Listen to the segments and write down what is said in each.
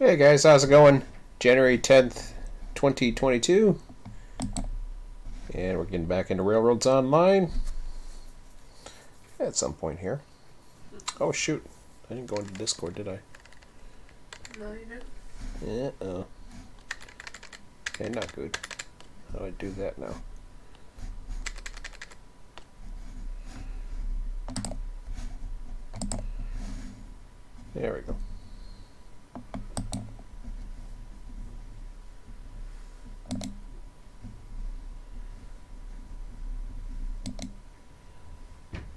Hey guys, how's it going? January 10th, 2022. And we're getting back into Railroads Online at some point here. Oh shoot, I didn't go into Discord, did I? No, you didn't. Uh-oh. Okay, not good. How do I do that now? There we go.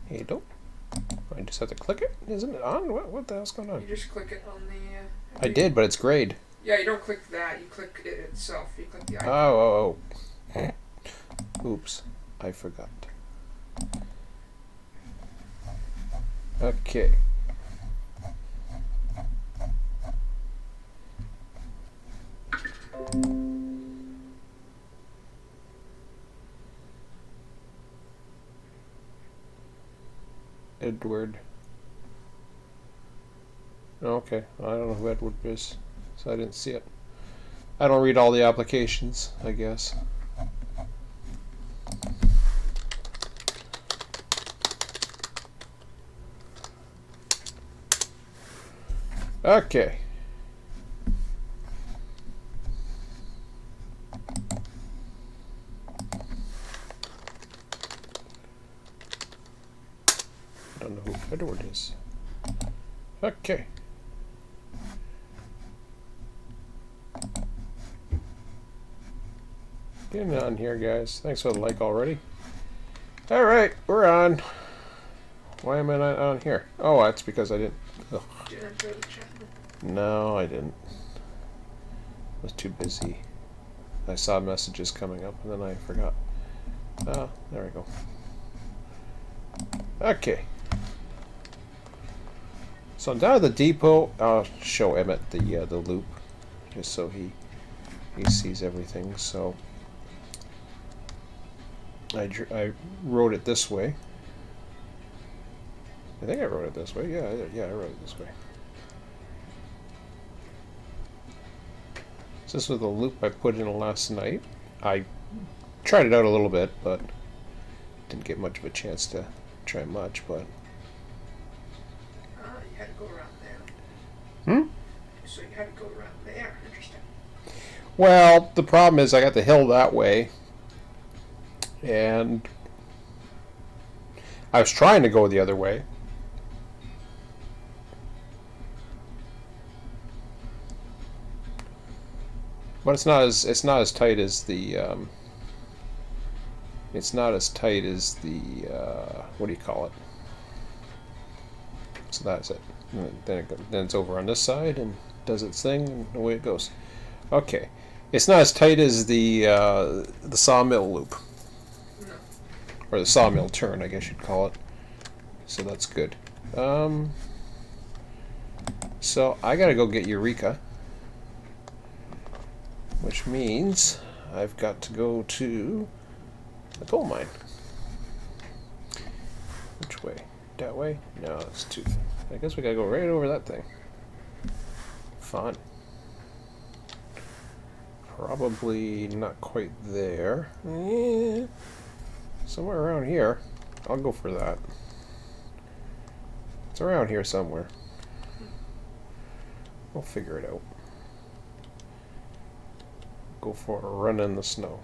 Hey, don't. I just have to click it? Isn't it on? What the hell's going on? You just click it on the... I did, but it's grayed. Yeah, you don't click that. You click it itself. You click the icon. Oh. Oops. I forgot. Okay. Edward. Okay, I don't know who Edward is, so I didn't see it. I don't read all the applications, I guess. Okay. I don't know who Edward is. Okay. Getting on here, guys. Thanks for the like already. Alright, we're on. Why am I not on here? Oh, that's because I didn't... Ugh. Did you enter the chat? No, I didn't. I was too busy. I saw messages coming up and then I forgot. Ah, there we go. Okay. So I'm down at the depot. I'll show Emmett the loop, just so he sees everything. So I wrote it this way. I think I wrote it this way. Yeah, I wrote it this way. So this was the loop I put in last night. I tried it out a little bit, but didn't get much of a chance to try much. But You had to go around there. hmm. So you had to go around there. Interesting. Well, the problem is I got the hill that way, and I was trying to go the other way. But it's not as tight as the it's not as tight as the what do you call it? So that's it. And then it's over on this side and does its thing, and away it goes. Okay, it's not as tight as the sawmill loop, No. or the sawmill turn, I guess you'd call it. So that's good. So I gotta go get Eureka, which means I've got to go to the coal mine. Which way? That way? No, it's too... I guess we gotta go right over that thing. Fun. Probably not quite there. Somewhere around here. I'll go for that. It's around here somewhere. We'll figure it out. Go for a run in the snow.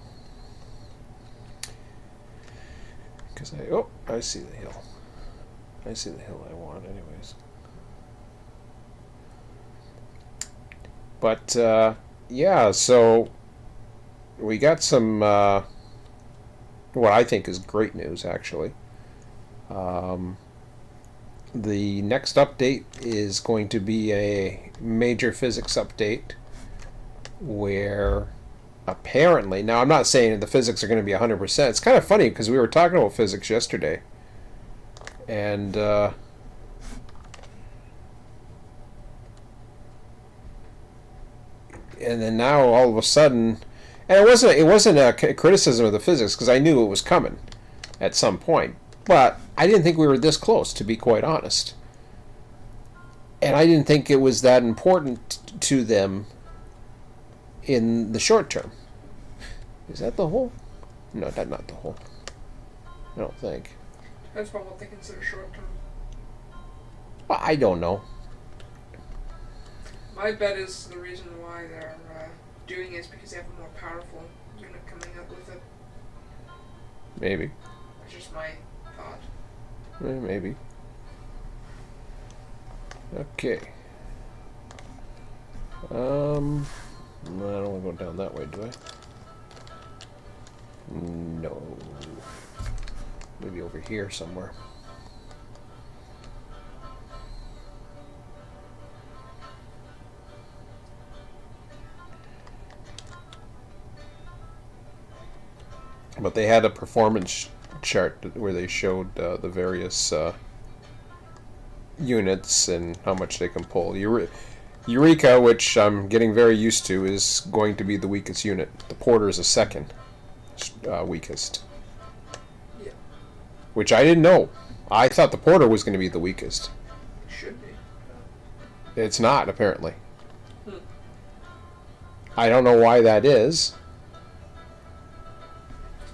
Because I see the hill. I see the hill I want anyways. But yeah, so we got some what I think is great news, actually. The next update is going to be a major physics update where apparently, now I'm not saying the physics are going to be 100%. It's kind of funny because we were talking about physics yesterday, and then now all of a sudden, and it wasn't a criticism of the physics because I knew it was coming at some point, but I didn't think we were this close, to be quite honest. And I didn't think it was that important to them in the short term. Is that the hole? No, that's not the hole. I don't think. Depends on what they consider short term. Well, I don't know. My bet is the reason why they're doing it is because they have a more powerful unit coming up with it. Maybe. That's just my thought. Maybe. Okay. I don't want to go down that way, do I? No. Maybe over here somewhere. But they had a performance chart where they showed the various units and how much they can pull. Eureka, which I'm getting very used to, is going to be the weakest unit. The Porter is a second weakest. Yeah. Which I didn't know. I thought the Porter was going to be the weakest. It should be. It's not, apparently. I don't know why that is.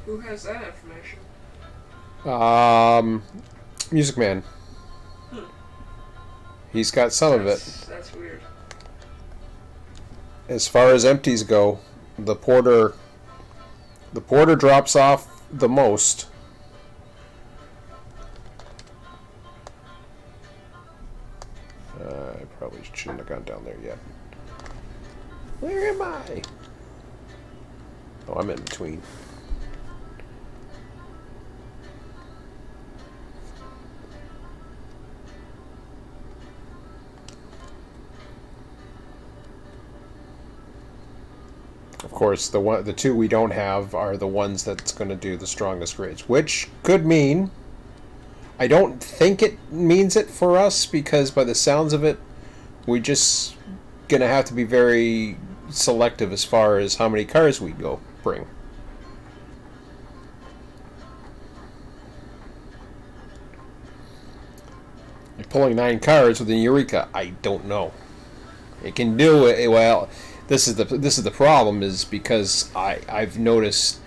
Who has that information? Music Man. He's got some of it. That's weird. As far as empties go, the Porter drops off the most. I probably shouldn't have gone down there yet. Where am I? Oh, I'm in between. Of course, the two we don't have are the ones that's going to do the strongest grades, which could mean. I don't think it means it for us because by the sounds of it, we're just going to have to be very selective as far as how many cars we go bring. You're pulling 9 cars with a Eureka. I don't know. It can do it. Well, this is the problem is because I've noticed.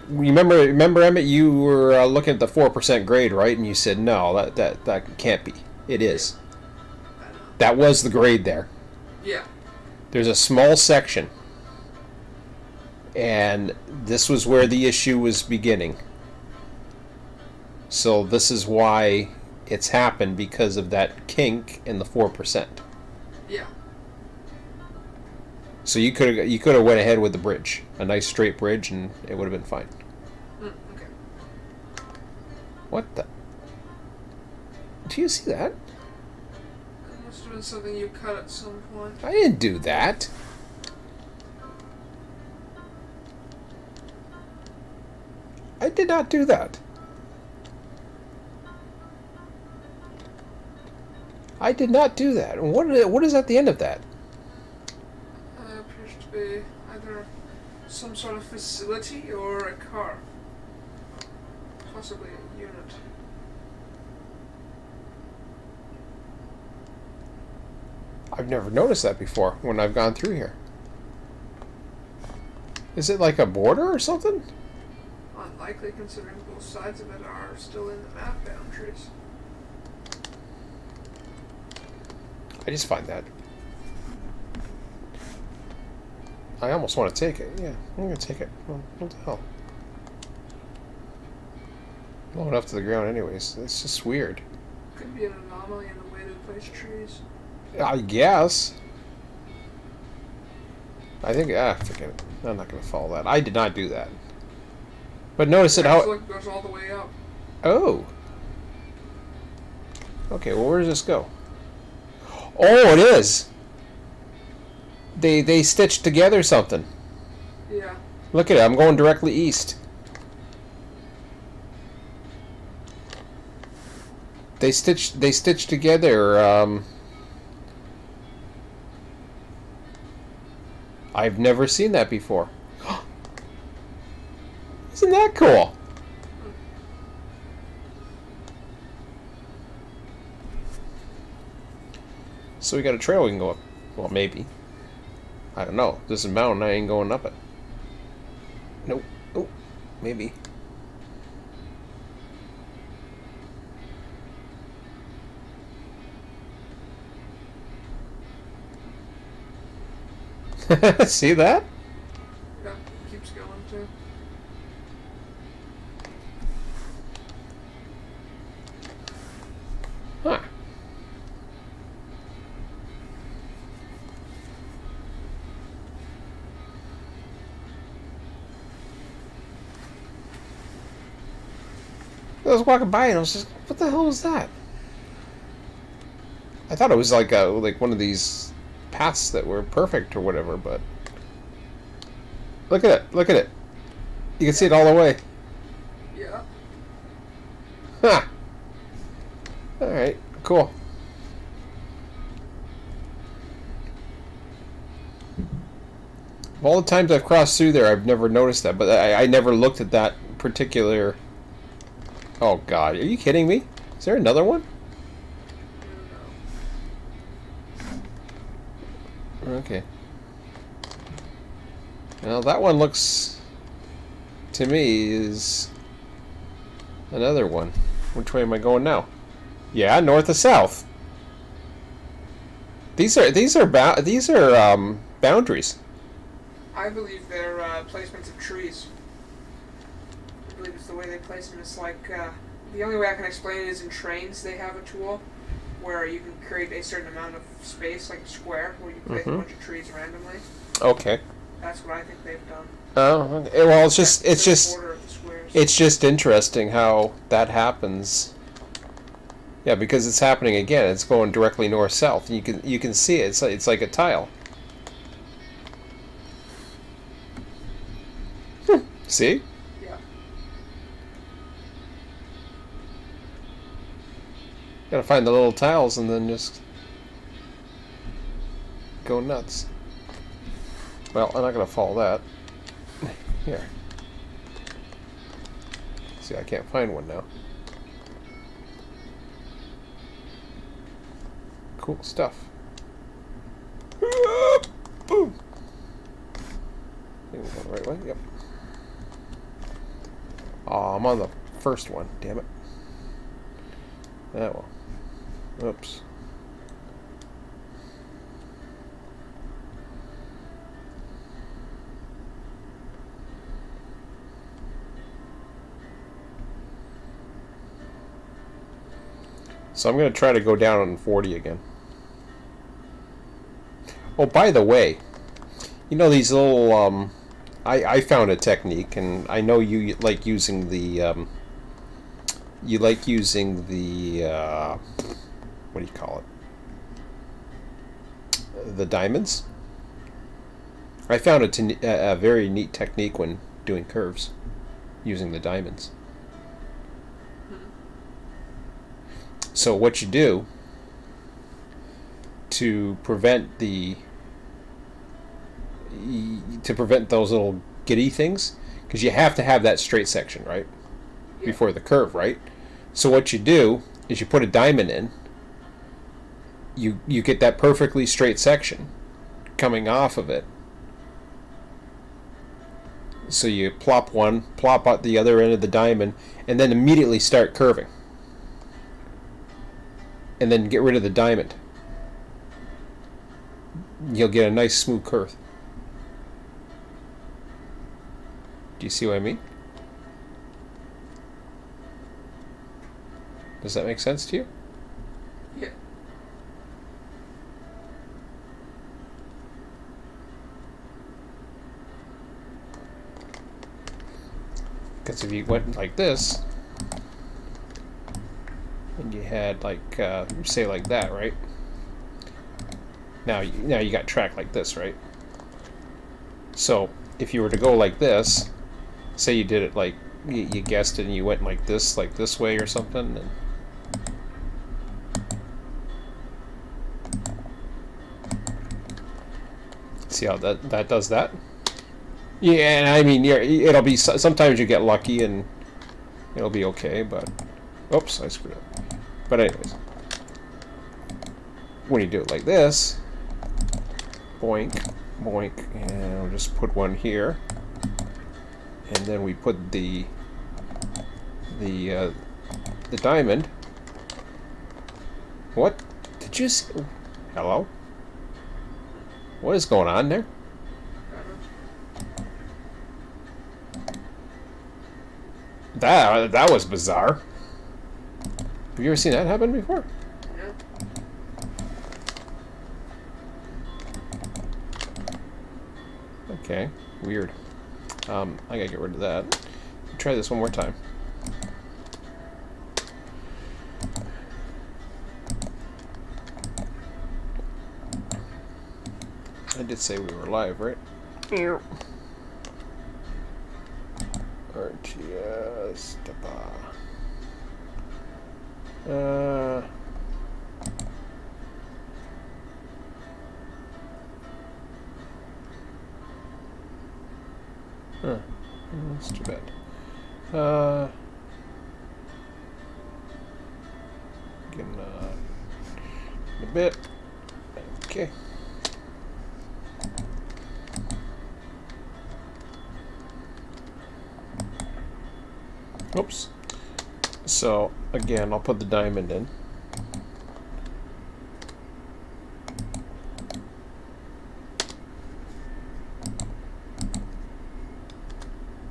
Remember Emmett, you were looking at the 4% grade, right? And you said no, that can't be. It is. That was the grade there. Yeah. There's a small section, and this was where the issue was beginning. So this is why it's happened, because of that kink in the 4%. Yeah. So you could have went ahead with the bridge, a nice straight bridge, and it would have been fine. Okay. What the? Do you see that? That must have been something you cut at some point. I didn't do that. I did not do that. I did not do that. What is at the end of that? Appears to be either some sort of facility or a car. Possibly a unit. I've never noticed that before when I've gone through here. Is it like a border or something? Unlikely, considering both sides of it are still in the map boundaries. I just find that. I almost want to take it. Yeah, I'm going to take it. Well, what the hell? Low enough to the ground anyways. It's just weird. Could be an anomaly in the way they place trees. I guess. I think, forget it. I'm not going to follow that. I did not do that. But notice it how... Look, it goes all the way up. Oh. Okay, well, where does this go? Oh, it is. They stitched together something. Yeah. Look at it. I'm going directly east. They stitched together. I've never seen that before. Isn't that cool? So we got a trail we can go up. Well, maybe. I don't know. This is a mountain. I ain't going up it. Nope. Oh, maybe. See that? Yeah, keeps going too. Huh. I was walking by and I was just, what the hell was that? I thought it was like one of these paths that were perfect or whatever, but look at it, look at it. You can see it all the way. Yeah. Huh. All right, cool. Of all the times I've crossed through there, I've never noticed that, but I never looked at that particular. Oh God, are you kidding me? Is there another one? Okay. Well, that one looks, to me, is another one. Which way am I going now? Yeah, north to south. These are boundaries. I believe they're placements of trees. I believe it's the way they place them. It's like, the only way I can explain it is in trains they have a tool where you can create a certain amount of space, like a square, where you place a bunch of trees randomly. Okay. That's what I think they've done. Oh, okay. Well, it's just interesting how that happens. Yeah, because it's happening again. It's going directly north-south. You can see it. It's like a tile. See? Yeah. Gotta find the little tiles and then just go nuts. Well, I'm not gonna follow that. Here. See, I can't find one now. Cool stuff. Boom. I think we're going the right way. Yep. Oh, I'm on the first one. Damn it. Oh well. Oops. So I'm going to try to go down on 40 again. Oh, by the way, you know these little, I found a technique, and I know you like using the, what do you call it? The diamonds? I found a very neat technique when doing curves, using the diamonds. So what you do to prevent those little giddy things, because you have to have that straight section, right? Yeah. Before the curve, right? So what you do is you put a diamond in, you get that perfectly straight section coming off of it. So you plop out the other end of the diamond, and then immediately start curving. And then get rid of the diamond. You'll get a nice smooth curve. Do you see what I mean? Does that make sense to you? Yeah. Because if you went like this, and you had like, say like that, right? Now you got track like this, right? So if you were to go like this, say you did it like, you guessed it and you went like this way or something, and see how that does that? Yeah, and I mean, it'll be, sometimes you get lucky and it'll be okay, but oops, I screwed up. But anyways, when you do it like this, boink, boink, and we'll just put one here, and then we put the diamond. What? Did you see? Hello? What is going on there? That was bizarre. Have you ever seen that happen before? No. Okay, weird. I gotta get rid of that. Try this one more time. I did say we were live, right? RTS. Huh. That's too bad. Getting a bit. Okay. Oops. So again, I'll put the diamond in.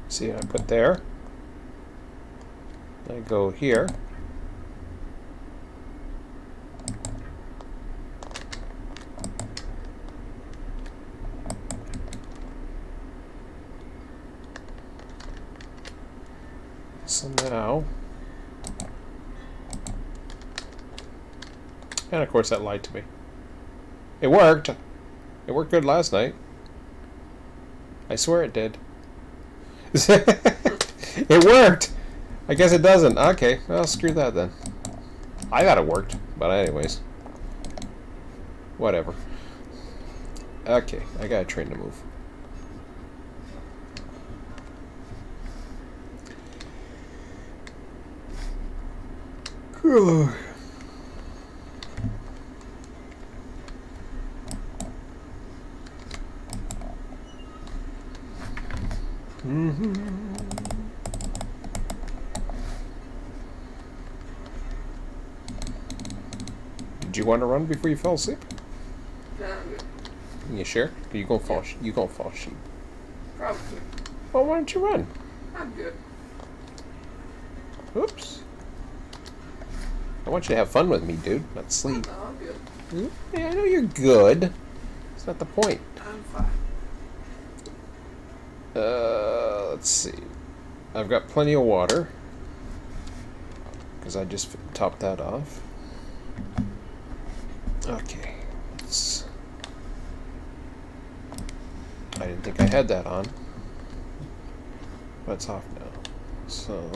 See, I put there. I go here. So now, and of course that lied to me. It worked. It worked good last night. I swear it did. It worked. I guess it doesn't. Okay, well, screw that then. I thought it worked, but anyways, whatever. Okay, I got a train to move. Did you want to run before you fell asleep? No, I'm good. You sure? You gonna fall? You gonna fall asleep? Probably. Well, why don't you run? I'm good. Oops. I want you to have fun with me, dude, not sleep. No, I'm good. Yeah, I know you're good. That's not the point. I'm fine. Let's see. I've got plenty of water because I just topped that off. Okay. I didn't think I had that on, but it's off now. So.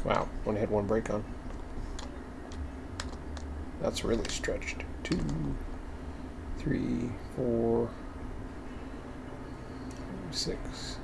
Wow, only had one break on. That's really stretched. 2, 3, 4, 6.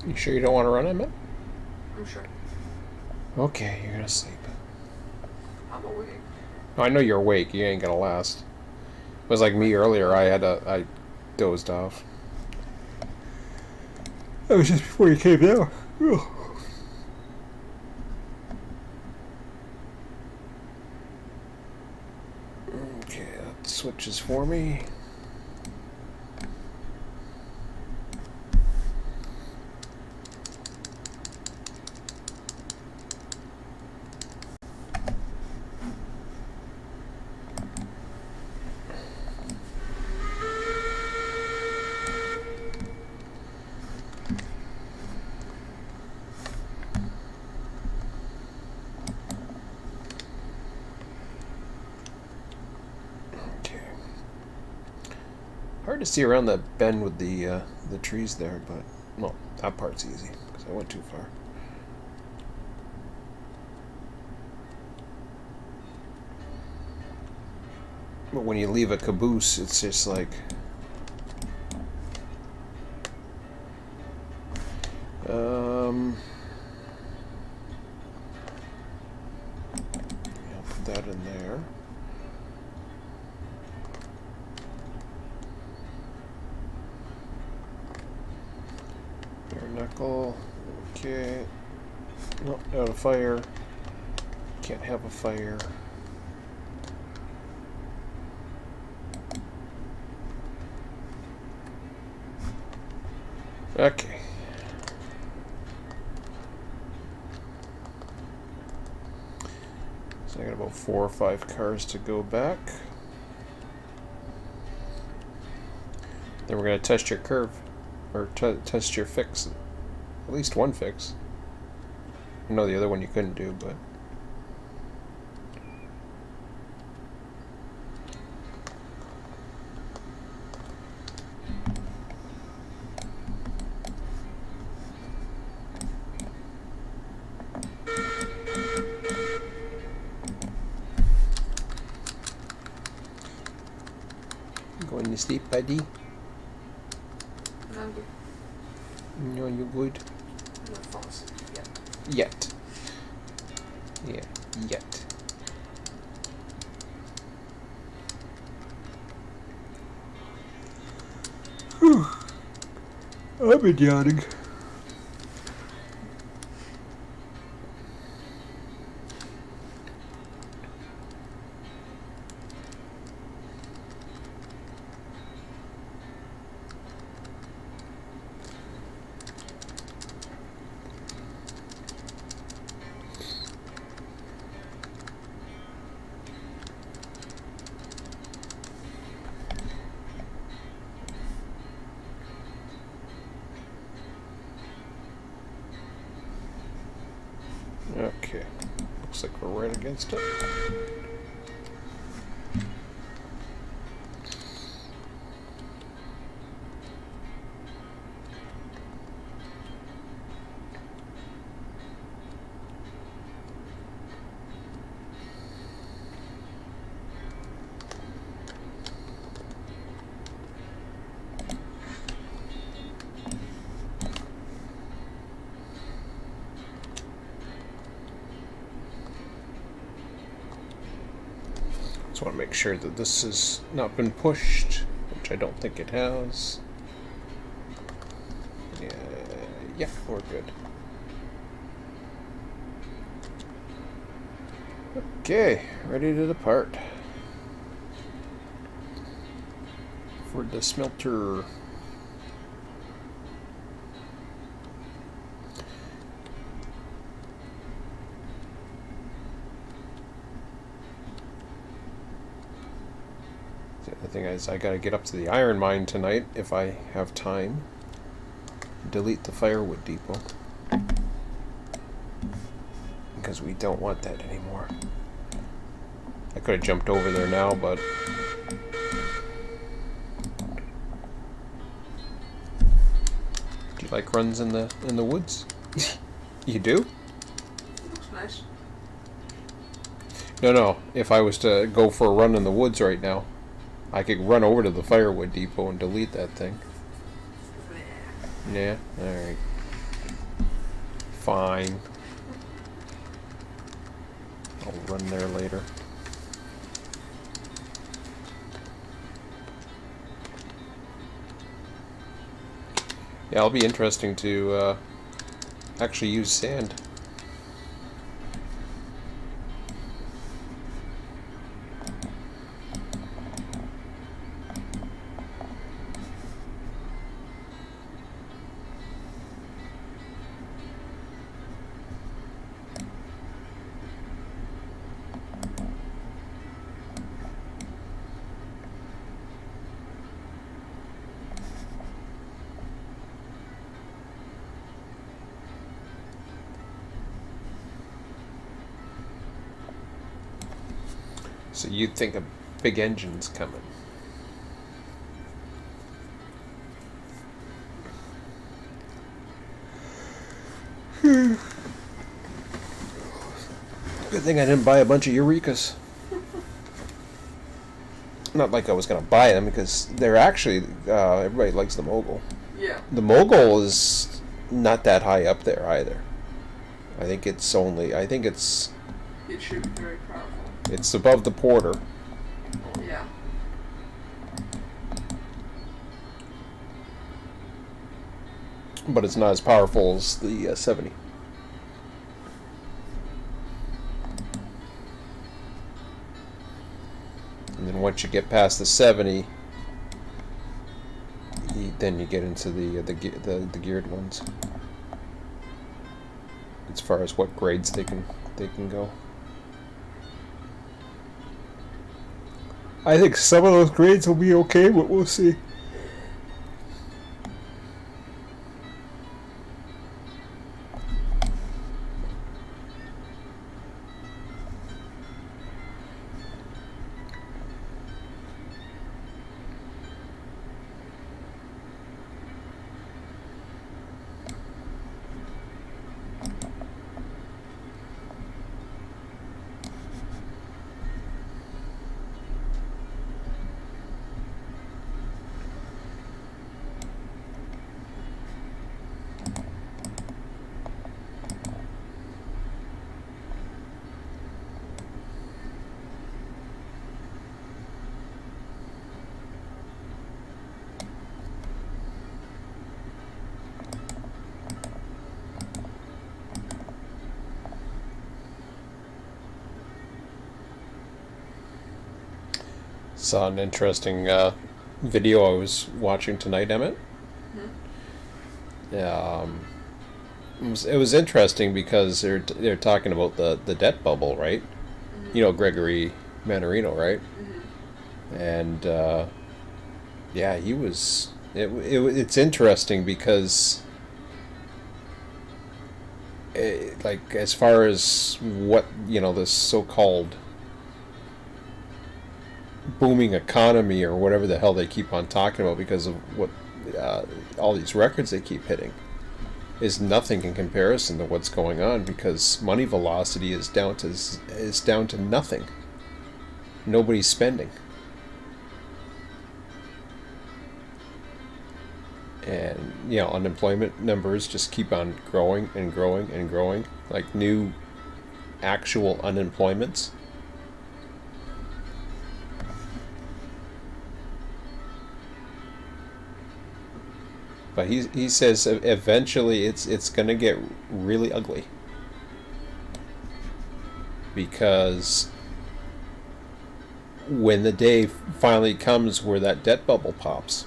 You sure you don't want to run, Emmett? I'm sure. Okay, you're gonna sleep. I'm awake. Oh, I know you're awake. You ain't gonna last. It was like me earlier. I dozed off. That was just before you came down. Okay, that switches for me. Hard to see around that bend with the trees there, but well, that part's easy because I went too far. But when you leave a caboose, it's just like yeah, put that in there. Bare knuckle. Okay. Nope, out of fire. Can't have a fire. Okay. So I got about 4 or 5 cars to go back. Then we're going to test your curve. Or test your fix. At least one fix. I know the other one you couldn't do, but... Going to sleep, buddy? I'm good. No, you good? I'm not falling asleep yet. Yet. Yeah, yet. Whew. I've been yawning. Okay, looks like we're right against it. Just want to make sure that this has not been pushed, which I don't think it has. Yeah, we're good. Okay, ready to depart for the smelter. The thing is, I gotta get up to the iron mine tonight if I have time. Delete the firewood depot. Because we don't want that anymore. I could have jumped over there now, but... Do you like runs in the woods? You do? It looks nice. No. If I was to go for a run in the woods right now, I could run over to the firewood depot and delete that thing. Yeah? Alright. Fine. I'll run there later. Yeah, it'll be interesting to actually use sand. So you'd think a big engine's coming. Good thing I didn't buy a bunch of Eurekas. Not like I was going to buy them, because they're actually, everybody likes the Mogul. Yeah. The Mogul is not that high up there either. I think it's... It should be very powerful. It's above the Porter. Yeah. But it's not as powerful as the 70. And then once you get past the 70, then you get into the geared ones. As far as what grades they can go. I think some of those grades will be okay, but we'll see. Saw an interesting video I was watching tonight, Emmett. It was interesting because they're talking about the debt bubble, right? Mm-hmm. You know, Gregory Manarino, right? Mm-hmm. And yeah, he was. It's interesting because, like, as far as what this so-called booming economy or whatever the hell they keep on talking about, because of what all these records they keep hitting, is nothing in comparison to what's going on, because money velocity is down to nothing. Nobody's spending, and unemployment numbers just keep on growing and growing and growing, like new actual unemployments. But he says eventually it's going to get really ugly, because when the day finally comes where that debt bubble pops,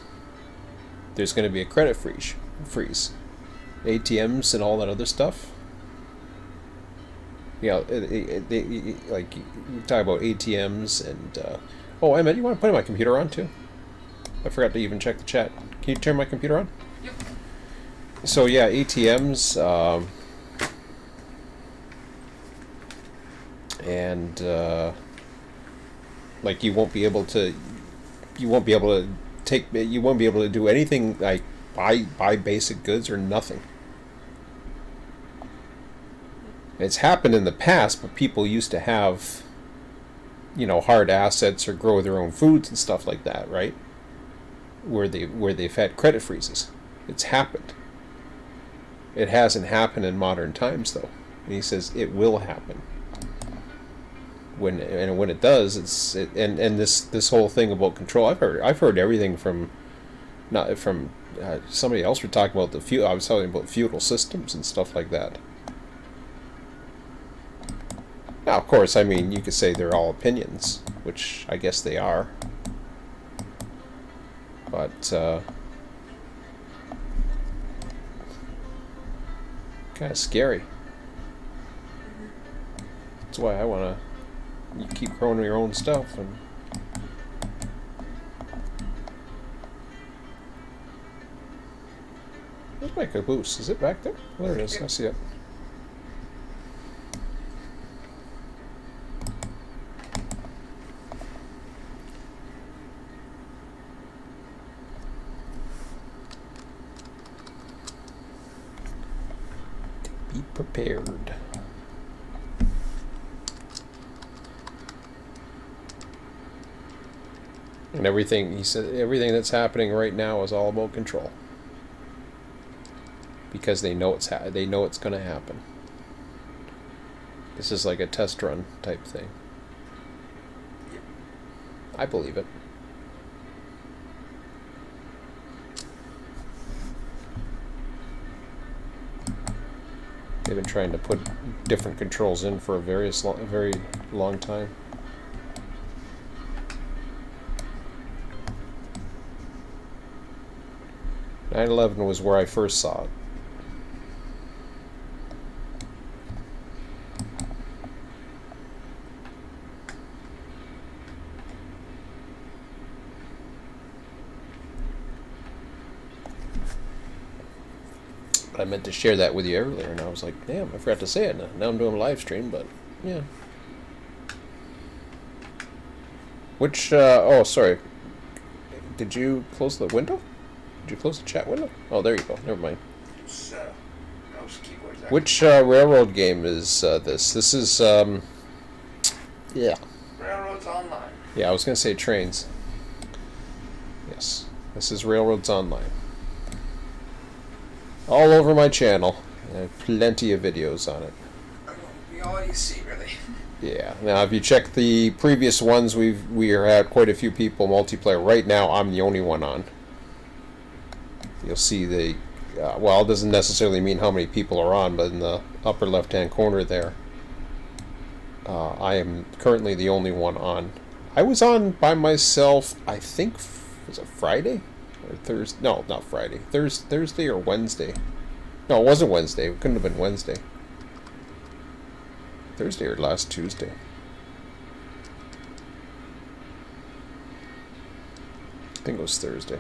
there's going to be a credit freeze, ATMs and all that other stuff. Like you talk about ATMs and oh, Emmett, you want to put my computer on too? I forgot to even check the chat. Can you turn my computer on? Yep. So yeah, ATMs, and like you won't be able to do anything like buy basic goods or nothing. It's happened in the past, but people used to have hard assets or grow their own foods and stuff like that, right? Where they've had credit freezes. It's happened. It hasn't happened in modern times, though. And he says it will happen. when it does, and this whole thing about control. I've heard everything from not from somebody else. We're talking about I was talking about feudal systems and stuff like that. Now, of course, I mean, you could say they're all opinions, which I guess they are. But kind of scary. That's why I want to keep growing your own stuff. And where's my caboose? Is it back there? Oh, there it is. I see it. Be prepared. And everything, he said, everything that's happening right now is all about control. Because they know it's going to happen. This is like a test run type thing. I believe it. They've been trying to put different controls in for a very long time. .9/11 was where I first saw it. I meant to share that with you earlier, and I was like, damn, I forgot to say it. Now I'm doing a live stream, but yeah. Which, oh, sorry. Did you close the window? Did you close the chat window? Oh, there you go. Never mind. Which railroad game is this? This is, yeah. Railroads Online. Yeah, I was going to say trains. Yes. This is Railroads Online. All over my channel. I have plenty of videos on it. All you see, really. Yeah. Now, if you check the previous ones, we are at quite a few people multiplayer. Right now, I'm the only one on. You'll see the... well, it doesn't necessarily mean how many people are on, but in the upper left-hand corner there, I am currently the only one on. I was on by myself, I think, was it Friday? Or Thursday? No, not Friday. Thursday or Wednesday. No, it wasn't Wednesday. It couldn't have been Wednesday. Thursday or last Tuesday. I think it was Thursday.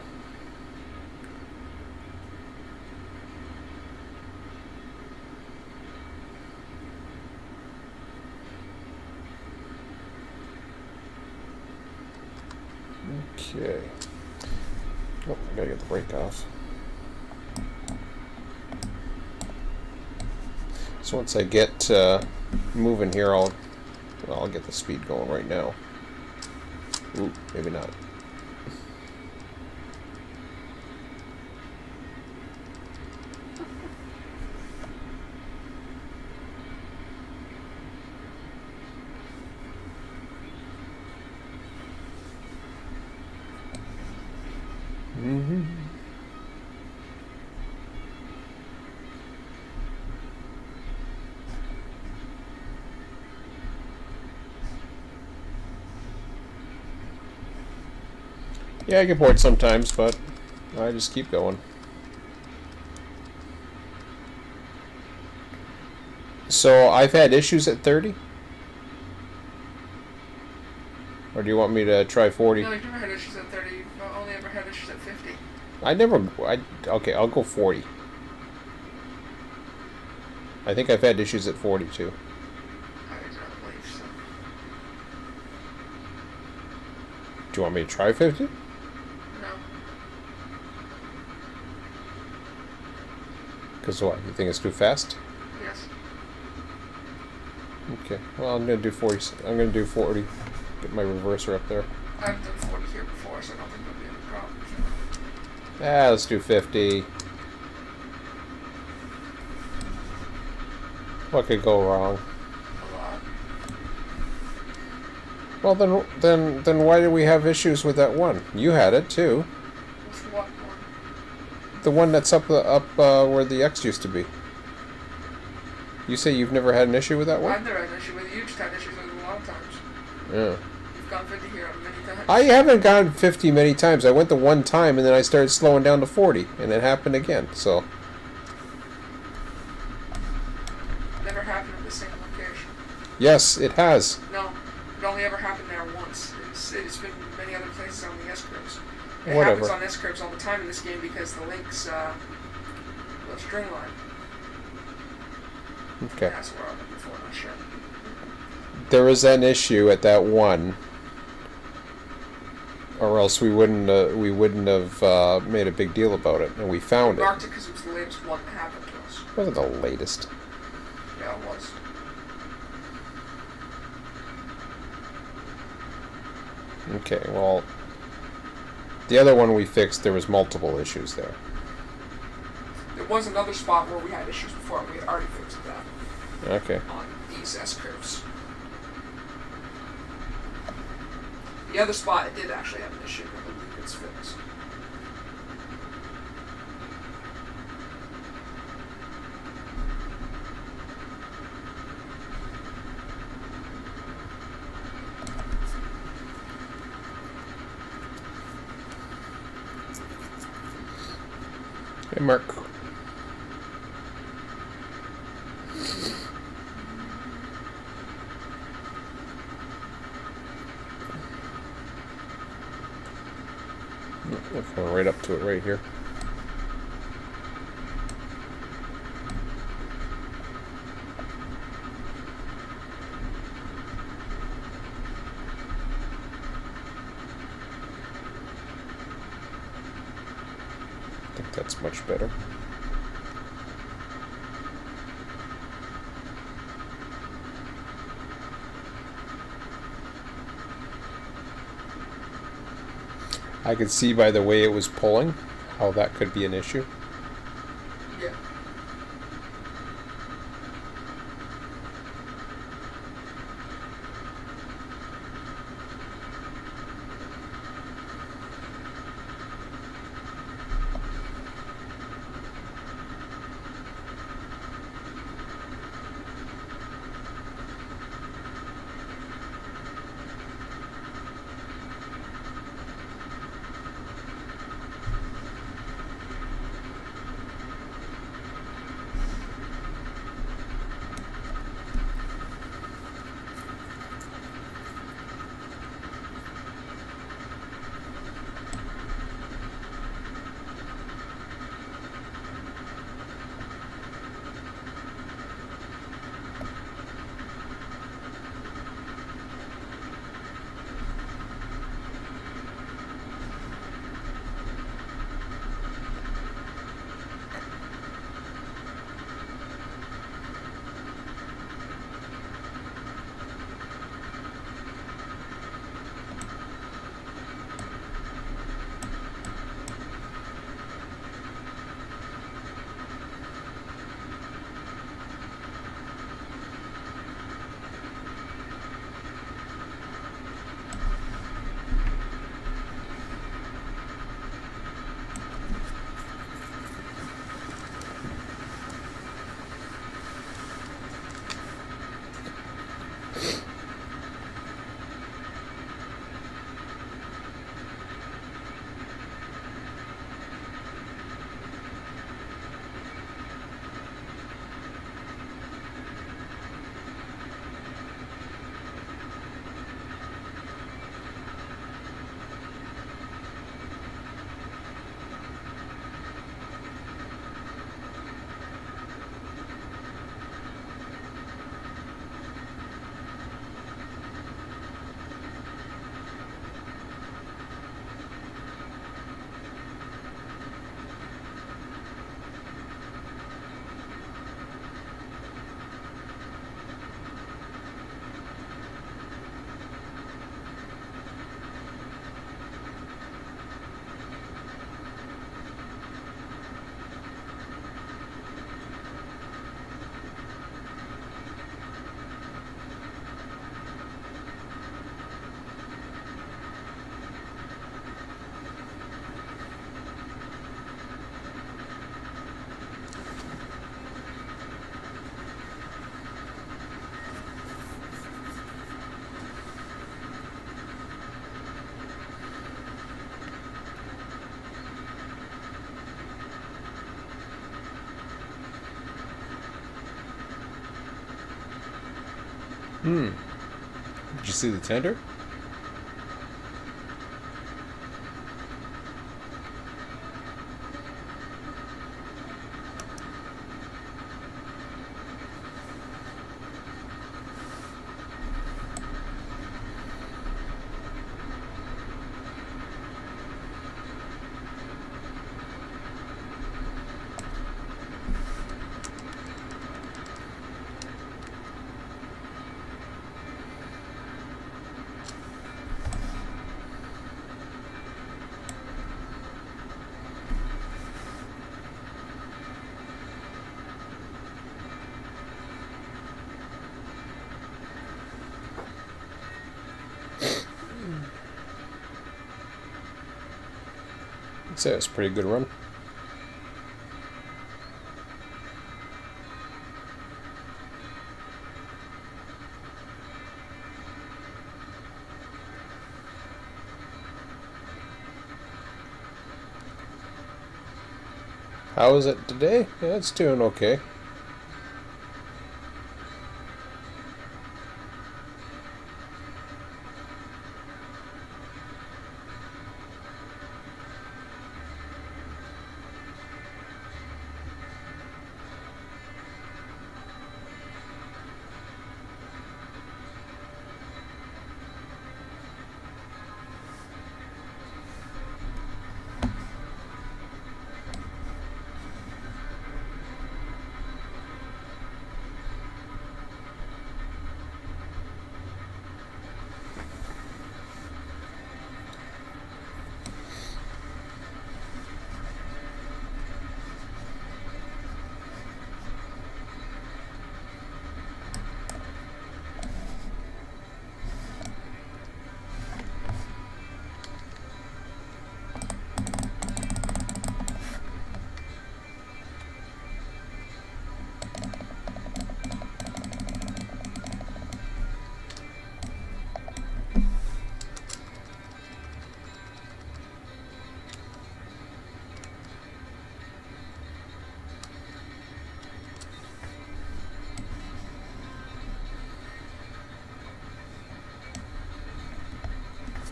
Okay. Oh, I gotta get the brake off. So once I get moving here, I'll get the speed going right now. Ooh, maybe not. Mm-hmm. Yeah, I get bored sometimes, but I just keep going. So I've had issues at 30? Or do you want me to try 40? No, you've never had issues at 30. You've only ever had issues at 50. Okay, I'll go 40. I think I've had issues at 40 too. I don't believe so. Do you want me to try 50? No. Because what? You think it's too fast? Yes. Okay. Well, I'm gonna do 40. I'm gonna do 40. Get my reverser up there. I've done 40 here before, so I don't think there'll be any problem. Let's do 50. What could go wrong? A lot. Well, then why do we have issues with that one? You had it too. With what one? The one that's up where the X used to be. You say you've never had an issue with that one? I've never had an issue with it. You've had issues with it a lot of times. Yeah. You've gone 50 here many times. I haven't gone 50 many times. I went the one time and then I started slowing down to 40, and it happened again. So. Never happened at the same location. Yes, it has. No, it only ever happened there once. It's been many other places on the S curves. It Whatever. happens on S curves all the time in this game because the links the string line. Okay. That's where I'm looking for. Not sure. There was an issue at that one, or else we wouldn't have made a big deal about it, and we found We it. marked it because it was the latest one that happened to us. It wasn't the latest. Yeah, it was. Okay, well, the other one we fixed, there was multiple issues there. There was another spot where we had issues before, and we had already fixed that Okay. on these S curves. The other spot, it did actually have an issue. I believe it's fixed. Hey, Mark. We're coming right up to it right here. I think that's much better. I could see by the way it was pulling how that could be an issue. Yeah. Hmm. Did you see the tender? I'd say it's a pretty good run. How is it today? Yeah, it's doing okay.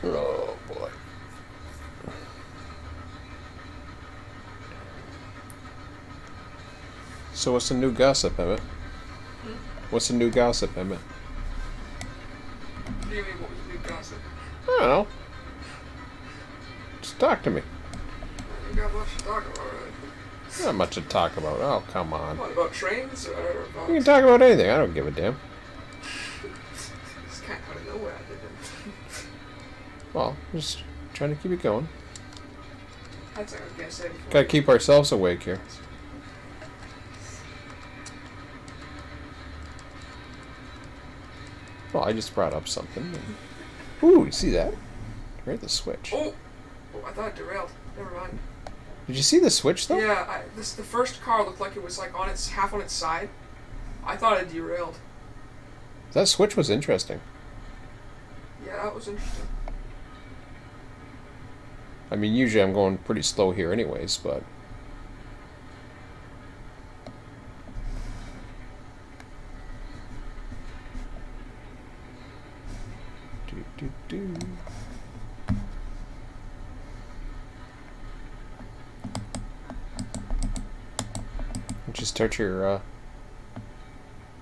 Oh boy. So what's the new gossip, Emmett? What's the new gossip, Emmett? What do you mean, what was the new gossip? I don't know. Just talk to me. You got much to talk about, right? Not much to talk about. Oh, come on. What, about trains or about... You can talk about anything. I don't give a damn. It's kind of out of nowhere, I didn't. Well, just trying to keep it going. That's what I was going to say before. Gotta keep ourselves awake here. Well, I just brought up something. Ooh, you see that? Right, the switch. Oh! Oh, I thought it derailed. Never mind. Did you see the switch, though? Yeah, the first car looked like it was like on its half on its side. I thought it derailed. That switch was interesting. Yeah, that was interesting. I mean, usually I'm going pretty slow here anyways, but... Do. Did you start your,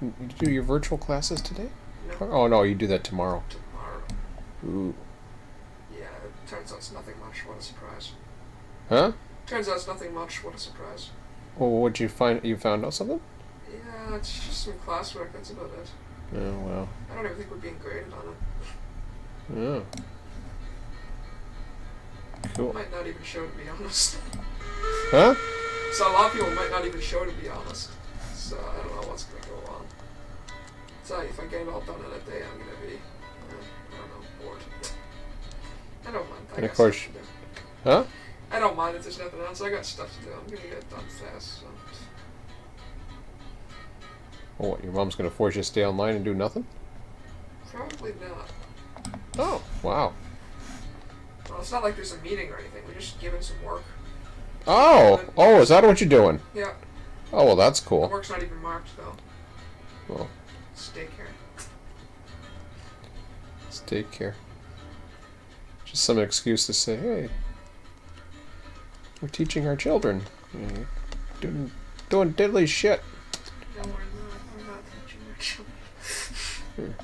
you do your virtual classes today? No. Oh, no, you do that tomorrow. Tomorrow. Ooh. Yeah, it turns out it's nothing much. What a surprise. Huh? Turns out it's nothing much. What a surprise. Well, what'd you find? You found out something? Yeah, it's just some classwork. That's about it. Oh, well. I don't even think we're being graded on it. Yeah. Cool. Might not even show, to be honest. Huh? So a lot of people might not even show, to be honest. So I don't know what's going to go on. So if I get it all done in a day, I'm going to be, I don't know, bored. I don't mind. And of course, huh? I don't mind if there's nothing else. I got stuff to do. I'm going to get it done fast. So. Well, what, your mom's gonna force you to stay online and do nothing? Probably not. Oh, wow. Well, it's not like there's a meeting or anything. We're just giving some work. Oh, is that what you're doing? Yeah. Oh, well, that's The cool. work's not even marked, though. Well, It's daycare. daycare. Just some excuse to say, hey, we're teaching our children. Doing diddly shit. No, we're not. I'm not teaching my children.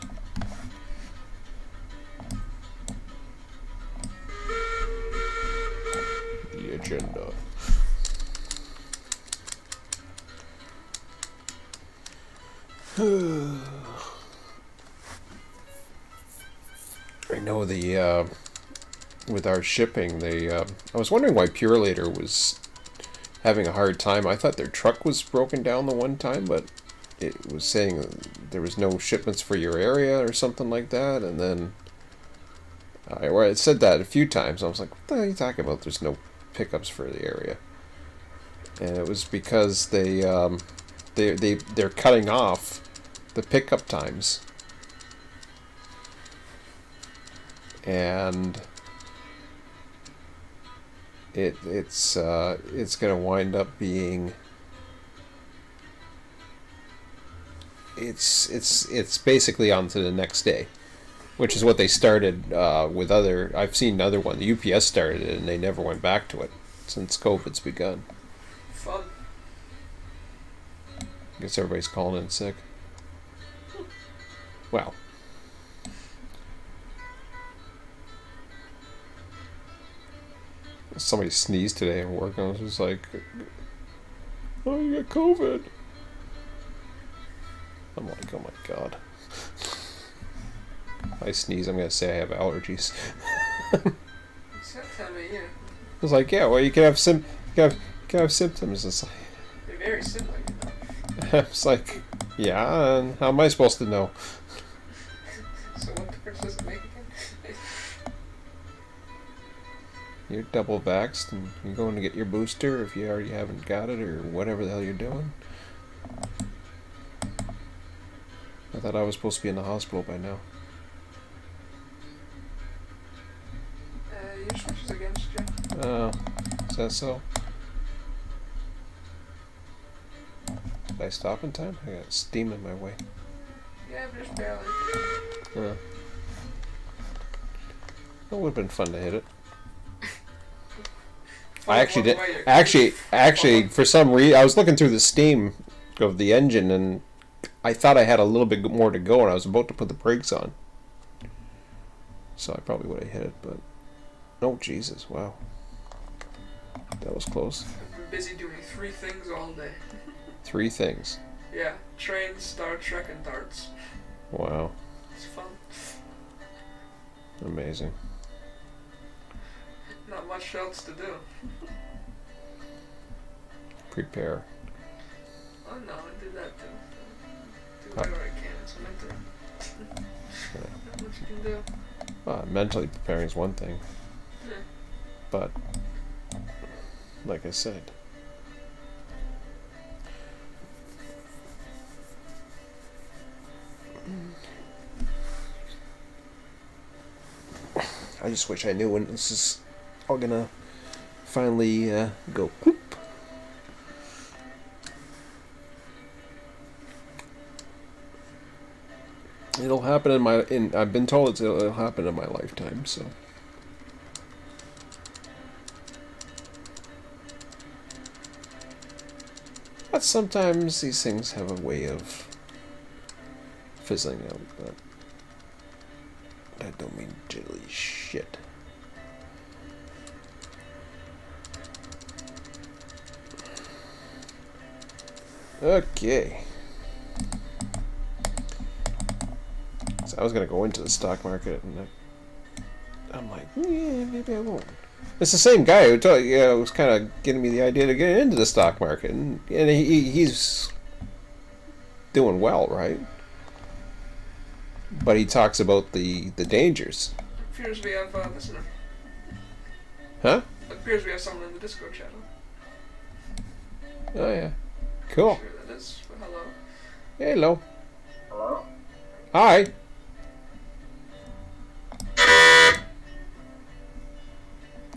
The agenda. I know with our shipping, I was wondering why Pure Later was having a hard time. I thought their truck was broken down the one time, but it was saying there was no shipments for your area or something like that, and then it said that a few times. I was like, what the hell are you talking about? There's no pickups for the area. And it was because they're cutting off the pickup times. And it's gonna wind up being it's basically on to the next day, which is what they started with other. I've seen another one. The UPS started it and they never went back to it since COVID's begun. Fun. I guess everybody's calling in sick. Well. Somebody sneezed today at work and I was just like, oh, you got COVID. I'm like, oh my god. If I sneeze, I'm going to say I have allergies. It's that time of year. I was like, yeah, well, you can have symptoms. It's like, They're very similar, you know. I was like, yeah, and how am I supposed to know? So what difference does it make again? You're double vaxxed and you're going to get your booster if you already haven't got it or whatever the hell you're doing. I thought I was supposed to be in the hospital by now. Your switch is against you. Oh, is that so? Did I stop in time? I got steam in my way. Yeah, but just barely. Yeah. It would have been fun to hit it. I actually, for some reason, I was looking through the steam of the engine, and I thought I had a little bit more to go, and I was about to put the brakes on. So I probably would have hit it, but oh Jesus, wow, that was close. I've been busy doing 3 things all day. 3 things. Yeah, trains, Star Trek, and darts. Wow. It's fun. Amazing. Not much else to do. Prepare. Oh no, I do that too. Do whatever I can. It's mental. Not much you can do. Mentally preparing is one thing, Yeah. but like I said, I just wish I knew when this is all gonna finally go whoop. It'll happen I've been told it'll happen in my lifetime, so. But sometimes these things have a way of fizzling out, but I don't mean diddly shit. Okay. So I was gonna go into the stock market, and I'm like, yeah, maybe I won't. It's the same guy who was kind of getting me the idea to get into the stock market, and he's doing well, right? But he talks about the dangers. Appears we have a listener. Huh? Appears we have someone in the Discord channel. Oh yeah. Cool. Sure that is. But hello. Hello. Hello? Hi.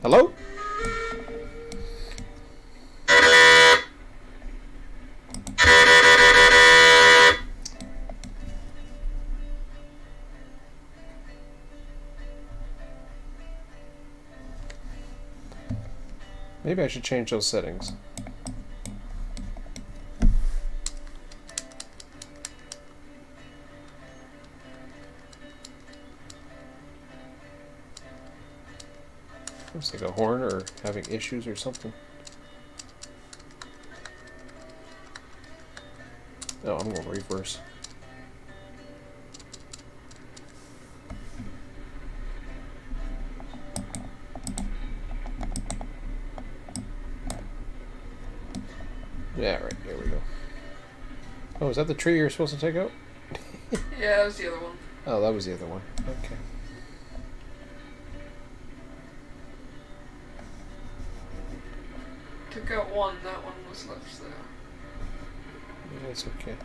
Hello? Maybe I should change those settings. Looks like a horn or having issues or something. Oh, I'm gonna reverse. Yeah, right, there we go. Oh, is that the tree you're supposed to take out? Yeah, that was the other one. Oh, that was the other one. Okay. Took out one, that one was left there. Yeah, that's okay.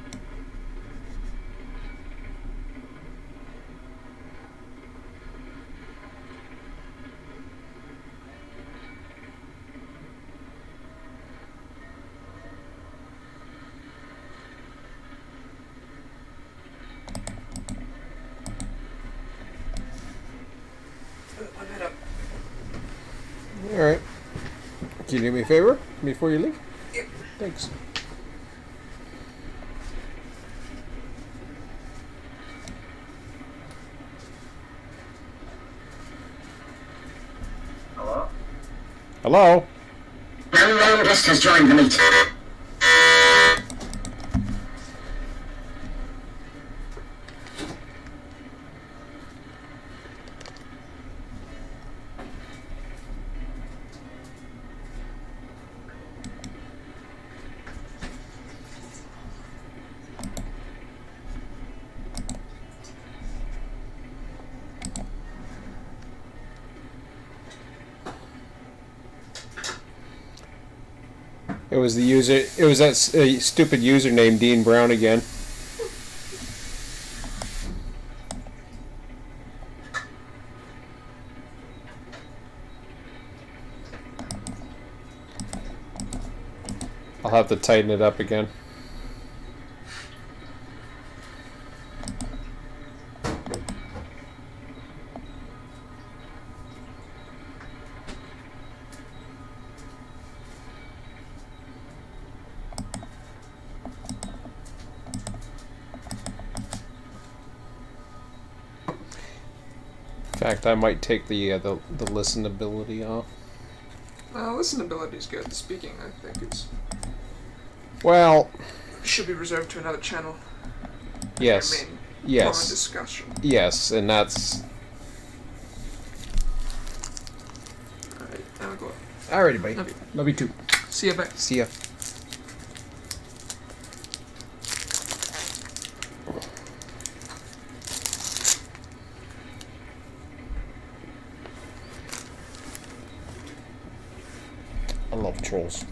I'm head up. Alright. Can you do me a favor before you leave? Yep. Thanks. Hello? Hello? Unknown guest has joined the meeting. It was the user. It was that stupid username, Dean Brown again. I'll have to tighten it up again. In fact, I might take the listenability off. Listenability is good. The speaking, I think, is Well, should be reserved to another channel. yes, Our main yes, form of discussion. yes, and that's Alright, now go up. alrighty, buddy. Love you. Love you too. See you back. See ya. I love trolls.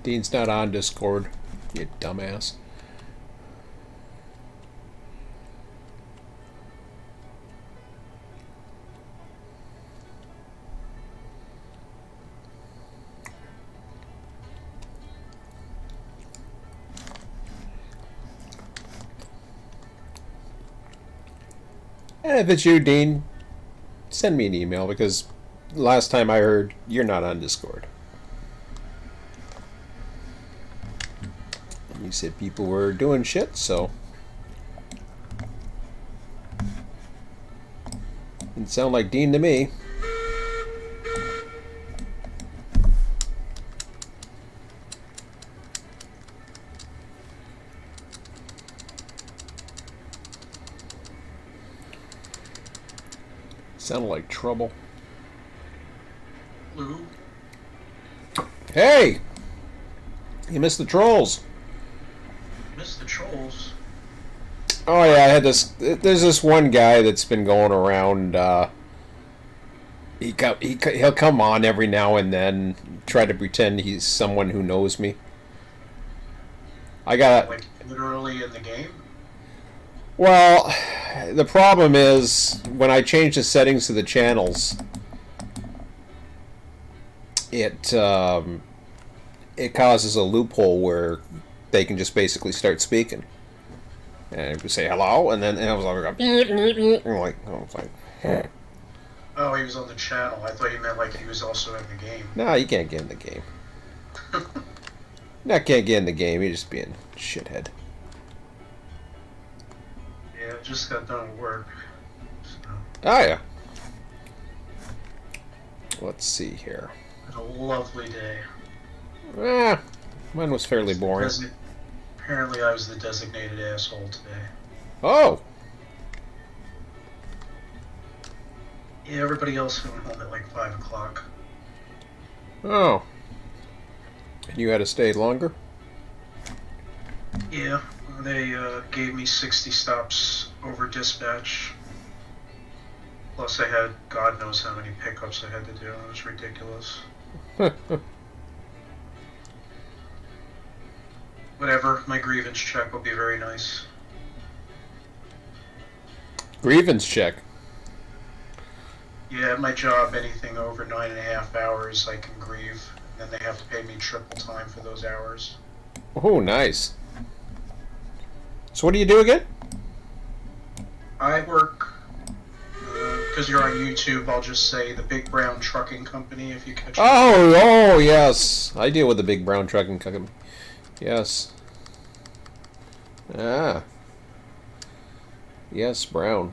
Dean's not on Discord, you dumbass. And if it's you, Dean, send me an email because last time I heard you're not on Discord. And you said people were doing shit, so didn't sound like Dean to me. Sounded like trouble. Lou? Hey! You missed the trolls. Missed the trolls? Oh yeah, I had this. There's this one guy that's been going around. He'll come on every now and then, try to pretend he's someone who knows me. I got Like, literally in the game? Well, the problem is when I change the settings to the channels, it causes a loophole where they can just basically start speaking, and we say hello, and then I was like, oh, it's like, Oh, he was on the channel. I thought you meant like he was also in the game. no, you can't get in the game. No, can't get in the game. You're just being a shithead. Yeah, it just got done at work. So, Oh yeah. Let's see here. had a lovely day. Mine was fairly boring. Apparently I was the designated asshole today. Oh. Yeah, everybody else went home at like 5 o'clock. Oh. And you had to stay longer? Yeah, they gave me 60 stops over dispatch. Plus I had God knows how many pickups I had to do. It was ridiculous. Whatever, my grievance check will be very nice. Grievance check. Yeah, at my job, anything over 9.5 hours I can grieve. And then they have to pay me triple time for those hours. Oh, nice. So what do you do again? I work, because you're on YouTube, I'll just say the Big Brown Trucking Company, if you catch Oh, yes. I deal with the big brown trucking company. Yes. Ah. Yes, brown.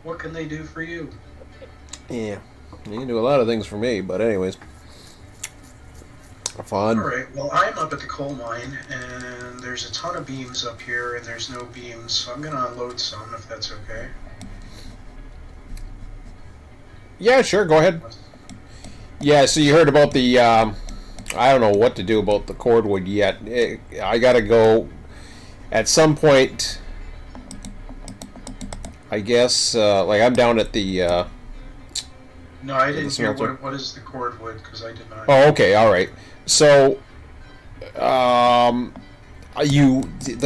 What can they do for you? Yeah. You can do a lot of things for me, but anyways. Fun. Alright, well, I'm up at the coal mine, and there's a ton of beams up here, and there's no beams, so I'm gonna unload some, if that's okay. Yeah, sure, go ahead. Yeah, so you heard about the, I don't know what to do about the cordwood yet. I gotta go, at some point, I guess, like I'm down at the, No, I didn't hear smelter. what is the cordwood, because I did not. Oh, okay, all right. So, the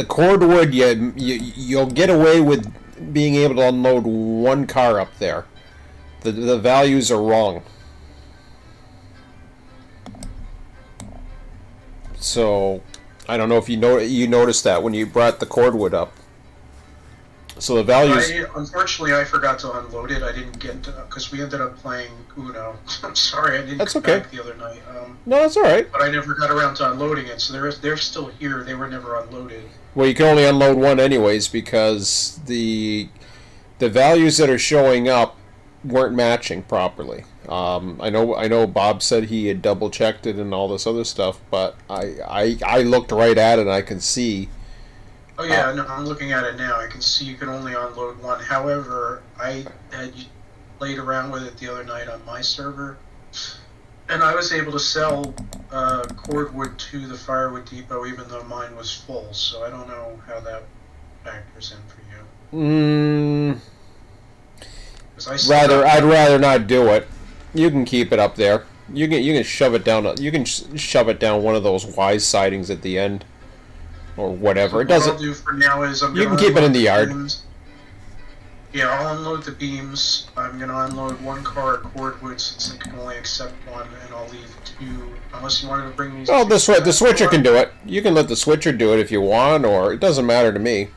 cordwood, you'll get away with being able to unload one car up there. The values are wrong. So, I don't know if you noticed that when you brought the cordwood up. So the values. Unfortunately, I forgot to unload it. I didn't get to, because we ended up playing Uno. I'm sorry, I didn't That's come okay. back the other night. No, that's all right. But I never got around to unloading it, so they're still here. They were never unloaded. Well, you can only unload one anyways because the values that are showing up weren't matching properly. I know Bob said he had double checked it and all this other stuff, but I looked right at it and I can see. Oh yeah, no, I'm looking at it now. I can see you can only unload one. However, I had played around with it the other night on my server, and I was able to sell cordwood to the firewood depot even though mine was full. So I don't know how that factors in for you. 'Cause I still I'd rather not do it. You can keep it up there. You can shove it down. You can shove it down one of those Y sidings at the end, or whatever. It What I'll doesn't. do for now is I'm You gonna can keep it in unload the yard. beams. Yeah, I'll unload the beams. I'm gonna unload one car at cordwood since they can only accept one, and I'll leave two. Unless you wanted to bring these. Oh, two the back switcher or- can do it. You can let the switcher do it if you want, or it doesn't matter to me.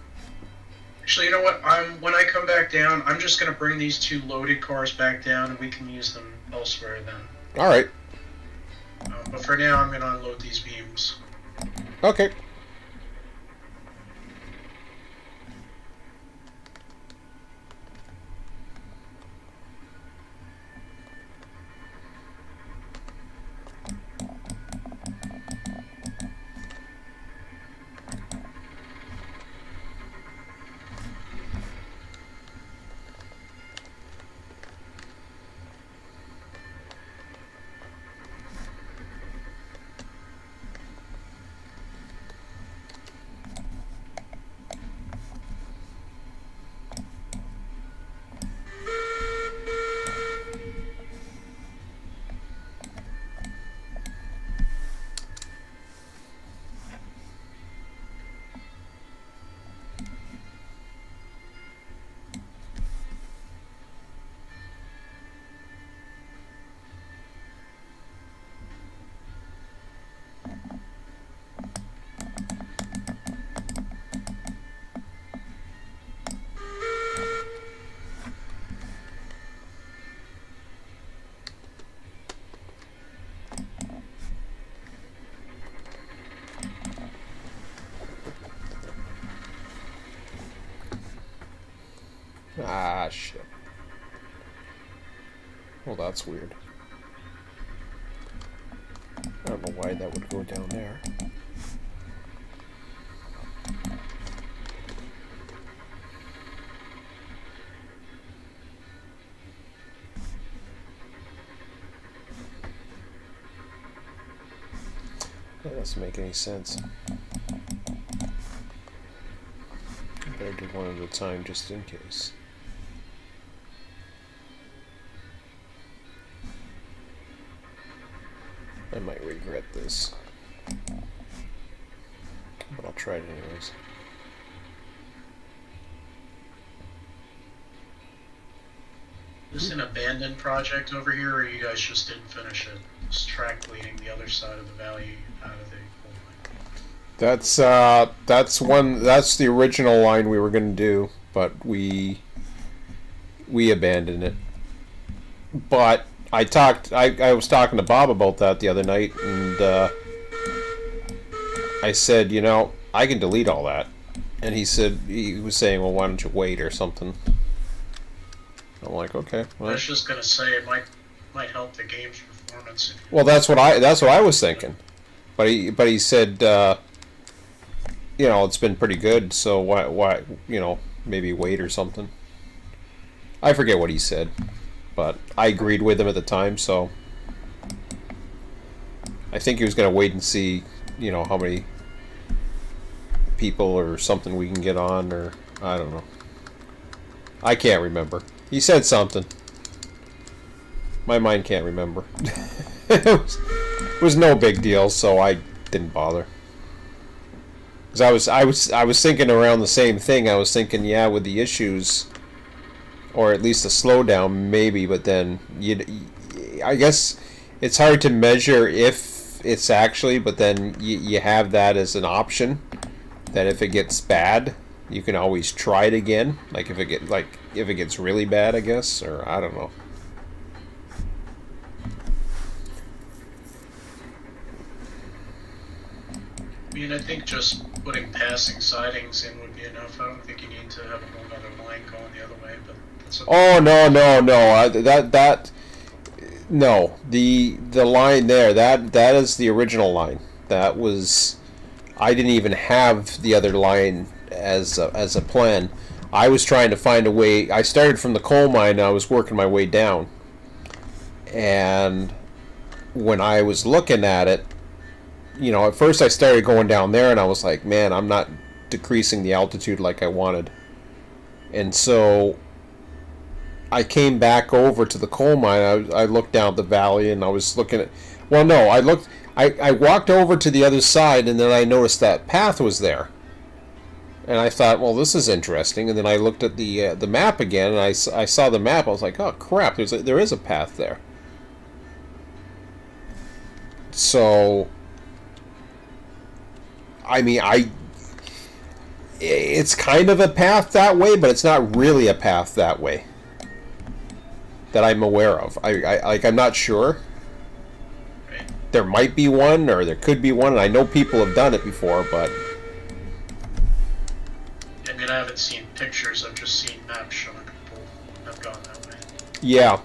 Actually, you know what? When I come back down, I'm just gonna bring these two loaded cars back down, and we can use them elsewhere then. All right. But for now, I'm gonna unload these beams. Okay. Ah, shit. Well, that's weird. I don't know why that would go down there. That doesn't make any sense. Better do one at a time just in case. I might regret this, but I'll try it anyways. Is this an abandoned project over here, or you guys just didn't finish it? This track leading the other side of the valley out of the coal mine. That's the original line we were gonna do, but we abandoned it. But I was talking to Bob about that the other night, and I said, you know, I can delete all that. And he was saying, well, why don't you wait or something? I'm like, okay. I Well, was just gonna say it might help the game's performance. If you well, that's what I was thinking. But he said, you know, it's been pretty good, so why you know, maybe wait or something. I forget what he said, but I agreed with him at the time, so I think he was gonna wait and see, you know, how many people or something we can get on, or I don't know. I can't remember. He said something. My mind can't remember. It was no big deal, so I didn't bother. Because I was thinking around the same thing. I was thinking, yeah, with the issues, or at least a slowdown, maybe. But then I guess it's hard to measure if it's actually. But then you have that as an option. That if it gets bad, you can always try it again. Like if it gets really bad, I guess, or I don't know. I mean, I think just putting passing sidings in would be enough. I don't think you need to have a whole other line going the other way. But that's okay. Oh no. No, the line there, that is the original line. That was, I didn't even have the other line as a plan. I was trying to find a way. I started from the coal mine and I was working my way down. And when I was looking at it, you know, at first I started going down there and I was like, man, I'm not decreasing the altitude like I wanted. And so I came back over to the coal mine. I looked down the valley and I was looking at. Well, no, I looked. I walked over to the other side and then I noticed that path was there. And I thought, well, this is interesting. And then I looked at the map again, and I saw the map. I was like, oh crap, there is a path there. So, I mean, it's kind of a path that way, but it's not really a path that way that I'm aware of. I'm not sure. There might be one, or there could be one, and I know people have done it before, but. I mean, I haven't seen pictures. I've just seen maps showing people have gone that way. Yeah,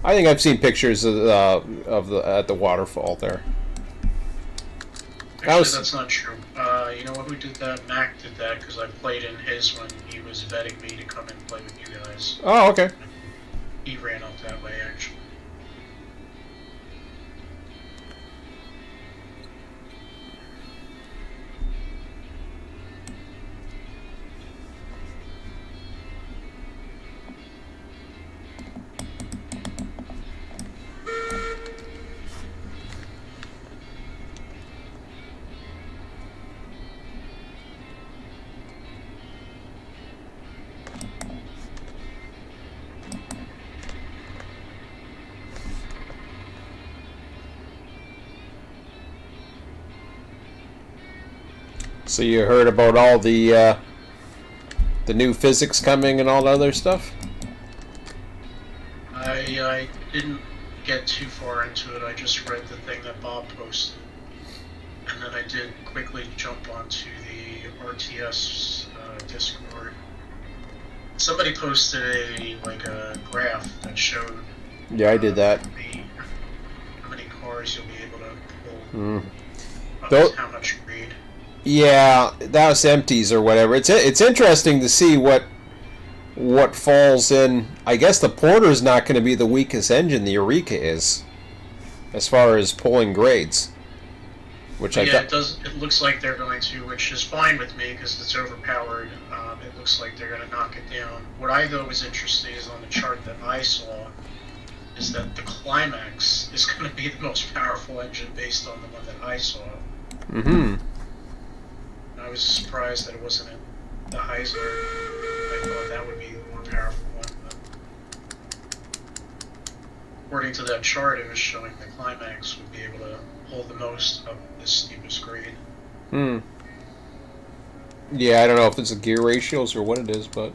I think I've seen pictures of the at the waterfall there. Actually, that's not true. You know who did that? Mac did that because I played in his when he was vetting me to come and play with you guys. Oh, okay. He ran up that way, actually. So you heard about all the new physics coming and all that other stuff? I didn't get too far into it. I just read the thing that Bob posted, and then I did quickly jump onto the RTS Discord. Somebody posted a graph that showed. Yeah, I did that. How many cars you'll be able to pull. How much you read. Yeah, that's empties or whatever. It's interesting to see what falls in. I guess the Porter's not going to be the weakest engine. The Eureka is, as far as pulling grades. Which it does. It looks like they're going to, which is fine with me because it's overpowered. It looks like they're going to knock it down. What I thought was interesting is on the chart that I saw, is that the Climax is going to be the most powerful engine based on the one that I saw. Mm-hmm. I was surprised that it wasn't the Heisler. I thought that would be the more powerful one. But according to that chart, it was showing the Climax would be able to hold the most of the steepest grade. Yeah, I don't know if it's the gear ratios or what it is, but.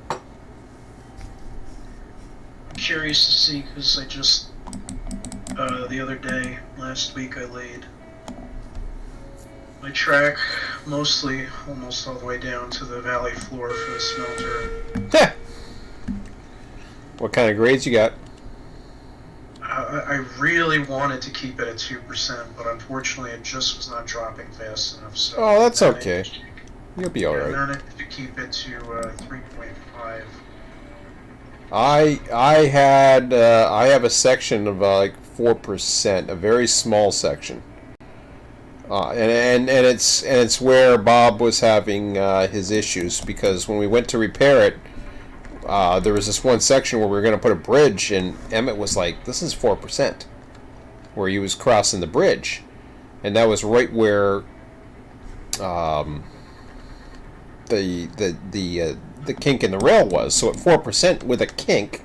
I'm curious to see because I just. The other day, last week, I laid my track mostly, almost all the way down to the valley floor for the smelter. What kind of grades you got? I really wanted to keep it at 2%, but unfortunately it just was not dropping fast enough. So oh, that's okay. You'll be alright. I managed to keep it to 3.5. I have a section of like 4%, a very small section, and it's where Bob was having his issues because when we went to repair it, there was this one section where we were going to put a bridge, and Emmett was like, "This is 4%," where he was crossing the bridge, and that was right where the kink in the rail was. So at 4% with a kink,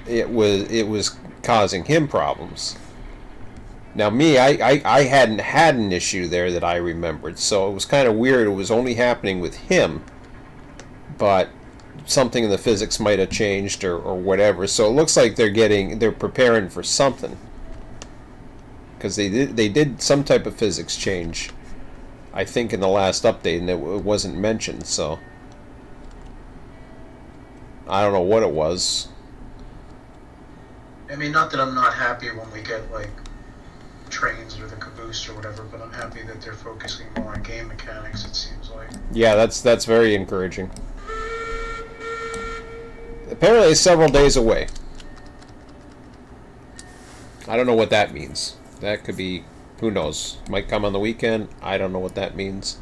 it was causing him problems. Now me, I hadn't had an issue there that I remembered, so it was kind of weird. It was only happening with him, but something in the physics might have changed or whatever. So it looks like they're preparing for something, because they did some type of physics change, I think, in the last update, and it wasn't mentioned. So I don't know what it was. I mean, not that I'm not happy when we get like trains or the caboose or whatever, but I'm happy that they're focusing more on game mechanics. It seems like. Yeah, that's very encouraging. Apparently, it's several days away. I don't know what that means. That could be, who knows? Might come on the weekend. I don't know what that means.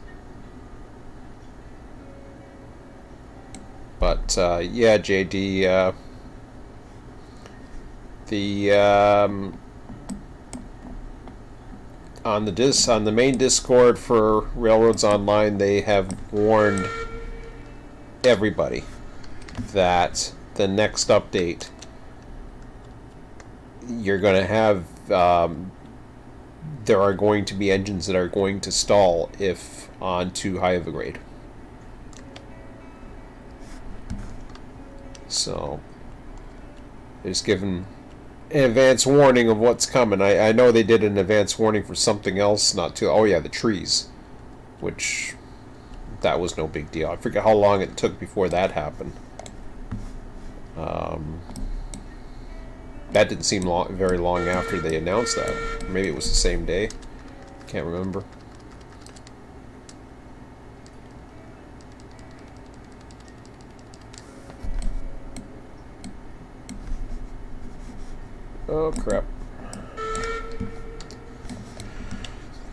But yeah, JD, the on the main Discord for Railroads Online, they have warned everybody that the next update you're going to have there are going to be engines that are going to stall if on too high of a grade. So they're just given an advance warning of what's coming. I know they did an advance warning for something else not too. Oh yeah, the trees, which that was no big deal. I forget how long it took before that happened. That didn't seem very long after they announced that. Maybe it was the same day. Can't remember. Oh crap.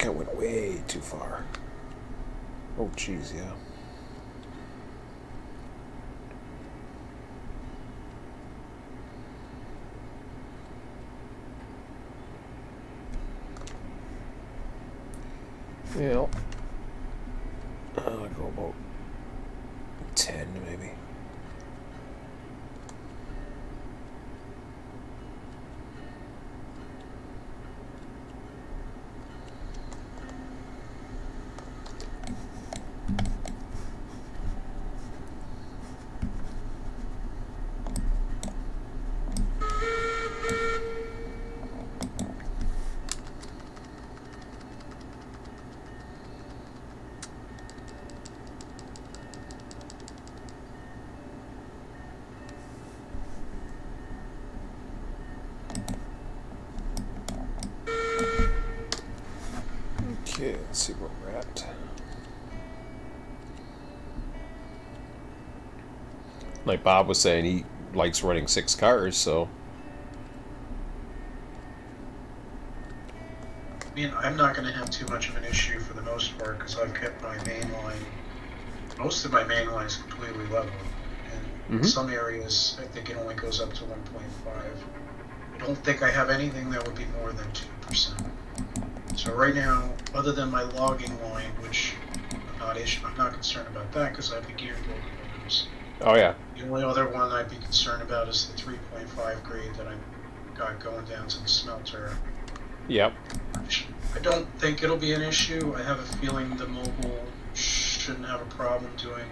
I went way too far. Oh jeez, yeah. Yeah. I'll go about 10 maybe. Okay, let's see where we're at. Like Bob was saying, he likes running 6 cars, so. I mean, I'm not going to have too much of an issue for the most part because I've kept my main line, most of my main line is completely level. And in some areas, I think it only goes up to 1.5. I don't think I have anything that would be more than 2%. So right now, other than my logging line, which I'm not concerned about that because I have the gear locomotives. Oh yeah. The only other one I'd be concerned about is the 3.5 grade that I got going down to the smelter. Yep. I don't think it'll be an issue. I have a feeling the mobile shouldn't have a problem doing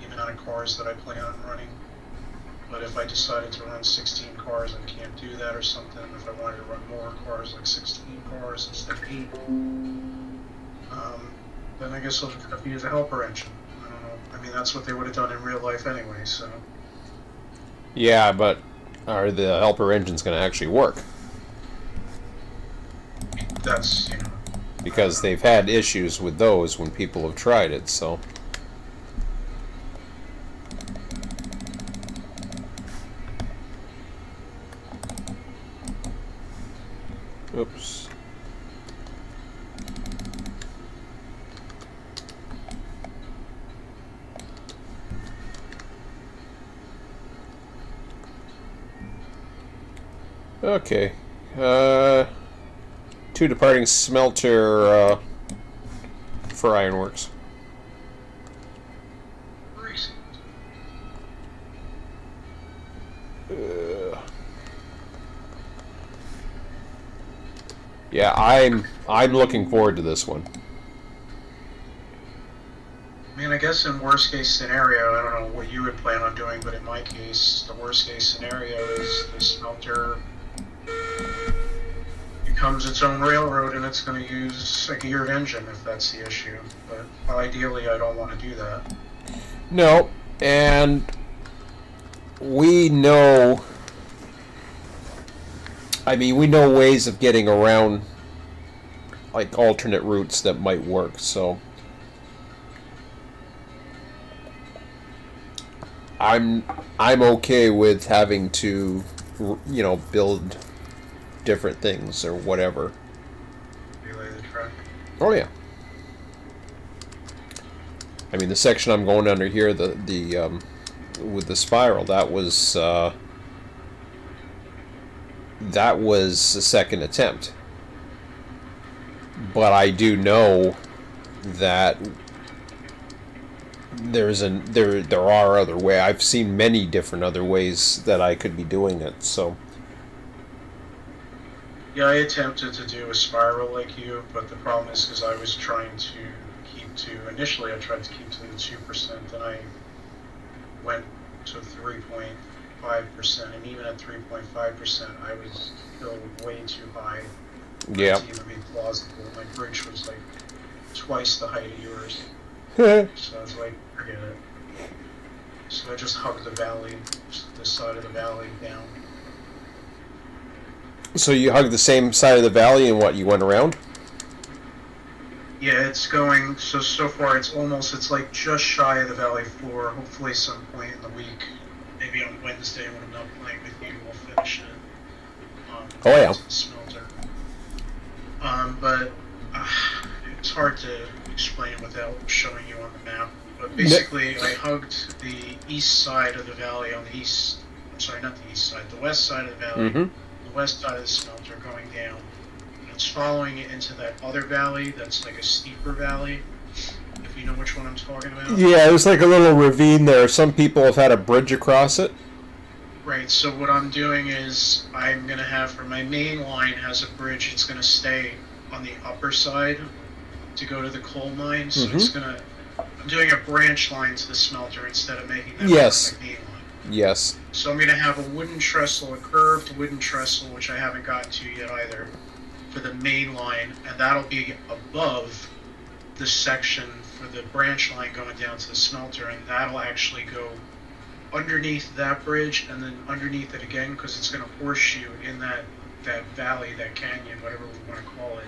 the amount of cars that I plan on running. But if I decided to run 16 cars, I can't do that or something. If I wanted to run more cars, like 16 cars instead of 8, then I guess I'll just have to use a helper engine. I don't know. I mean, that's what they would have done in real life anyway, so. Yeah, but are the helper engines going to actually work? That's, Because they've had issues with those when people have tried it, so. Oops. Okay. 2 departing smelter for ironworks. Yeah, I'm looking forward to this one. I mean, I guess in worst case scenario, I don't know what you would plan on doing, but in my case, the worst case scenario is the smelter becomes its own railroad and it's going to use a geared engine if that's the issue. But ideally, I don't want to do that. No, and we know. I mean, we know ways of getting around, like, alternate routes that might work, so. I'm okay with having to, build different things or whatever. Relay the truck. Oh, yeah. I mean, the section I'm going under here, the with the spiral, that was the second attempt. But I do know that there are other ways. I've seen many different other ways that I could be doing it. So Yeah, I attempted to do a spiral like you, but the problem is because I was trying to keep to, initially I tried to keep to the 2%, and I went to 3.5%, and even at 3.5%, I was still way too high yeah. to even be plausible. My bridge was like twice the height of yours, so I was like, forget it. So I just hugged the valley, this side of the valley down. So you hugged the same side of the valley, and what, you went around? Yeah, it's going, so far it's like just shy of the valley floor. Hopefully some point in the week, maybe on Wednesday when I'm not playing with you, we'll finish it. Oh yeah. Smelter. But it's hard to explain without showing you on the map. But basically, I hugged the east side of the valley on the east, I'm sorry, not the east side, the west side of the valley, the west side of the smelter going down. It's following it into that other valley that's like a steeper valley, if you know which one I'm talking about. Yeah, there's like a little ravine there. Some people have had a bridge across it. Right, so what I'm doing is I'm going to have, for my main line has a bridge, it's going to stay on the upper side to go to the coal mine, so it's going to, I'm doing a branch line to the smelter instead of making that Yes. my main line. Yes. So I'm going to have a wooden trestle, a curved wooden trestle, which I haven't gotten to yet either, for the main line, and that'll be above the section for the branch line going down to the smelter, and that'll actually go underneath that bridge and then underneath it again, because it's going to horseshoe in that valley, that canyon, whatever we want to call it,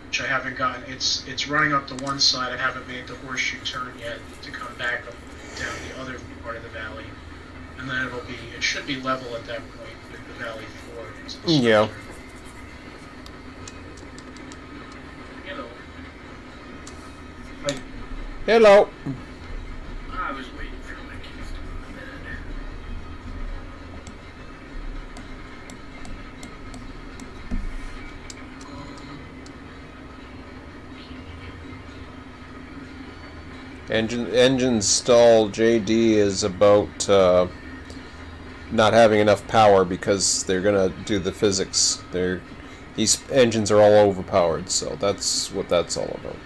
which I haven't gotten. It's running up to one side. I haven't made the horseshoe turn yet to come back up down the other part of the valley, and then it should be level at that point with the valley floor. Yeah. Hello. I was waiting for my kids to go to bed. Engine stall. JD is about not having enough power because they're gonna do the physics. These engines are all overpowered, so that's what that's all about.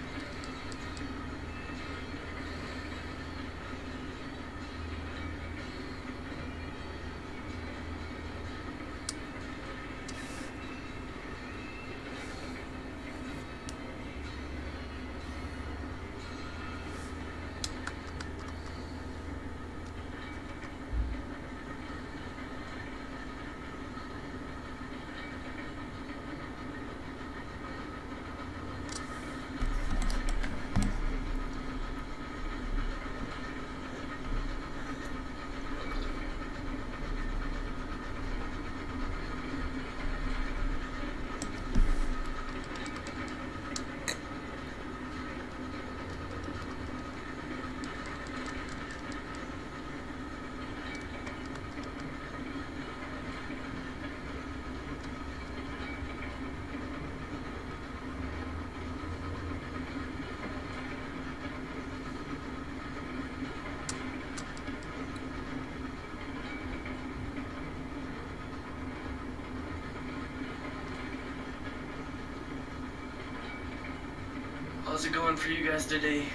How's it going for you guys today?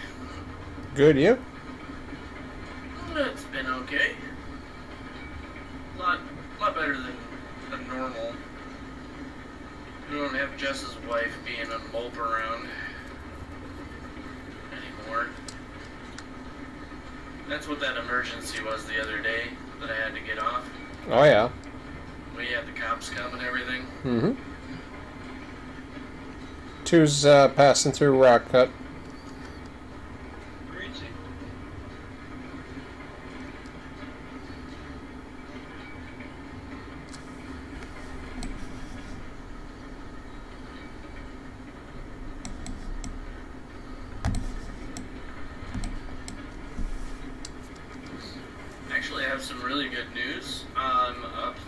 Good, you? It's been okay. Lot better than normal. We don't have Jess's wife being a mope around anymore. That's what that emergency was the other day that I had to get off. Oh yeah. We had the cops come and everything. Mm-hmm. Two's passing through Rock Cut.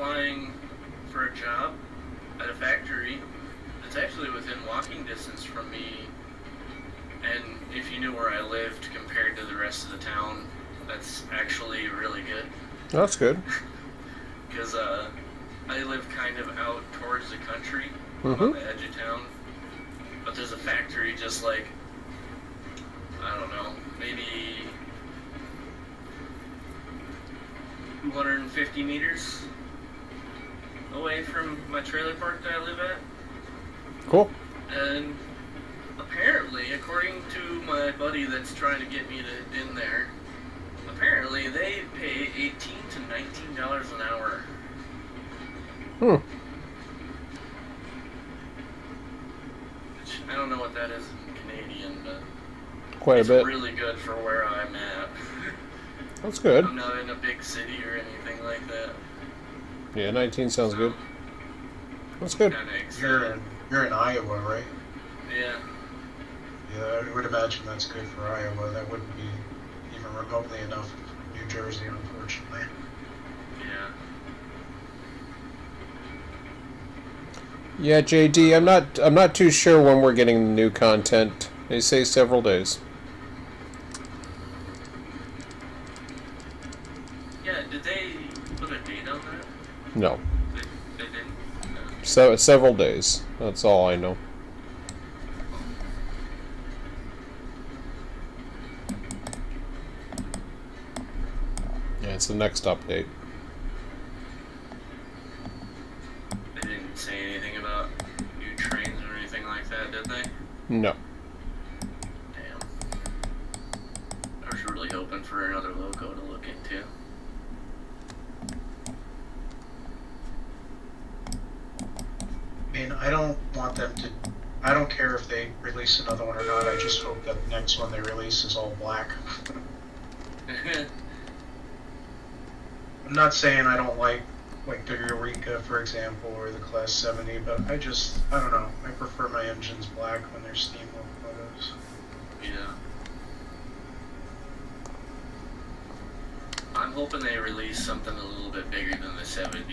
applying for a job at a factory that's actually within walking distance from me. And if you knew where I lived compared to the rest of the town, that's actually really good. That's good. Because I live kind of out towards the country, Mm-hmm. on the edge of town. But there's a factory just like, I don't know, maybe 250 meters away from my trailer park that I live at. Cool. And apparently, according to my buddy that's trying to get me in there, apparently they pay $18 to $19 an hour. Hmm. Which, I don't know what that is in Canadian, but Quite a it's bit. really good for where I'm at. That's good. I'm not in a big city or anything like that. Yeah, 19 sounds good. That's good. Kinda excited. You're in Iowa, right? Yeah. Yeah, I would imagine that's good for Iowa. That wouldn't be even remotely enough for New Jersey, unfortunately. Yeah. Yeah, JD, I'm not too sure when we're getting the new content. They say several days. Yeah, did they put a date on that? No. They didn't? No. So several days. That's all I know. Yeah, it's the next update. They didn't say anything about new trains or anything like that, did they? No. Damn. I was really hoping for another logo to look into. I mean, I don't want them to. I don't care if they release another one or not. I just hope that the next one they release is all black. I'm not saying I don't like the Eureka, for example, or the Class 70, but I don't know. I prefer my engines black when they're steam locomotives. Yeah. I'm hoping they release something a little bit bigger than the 70.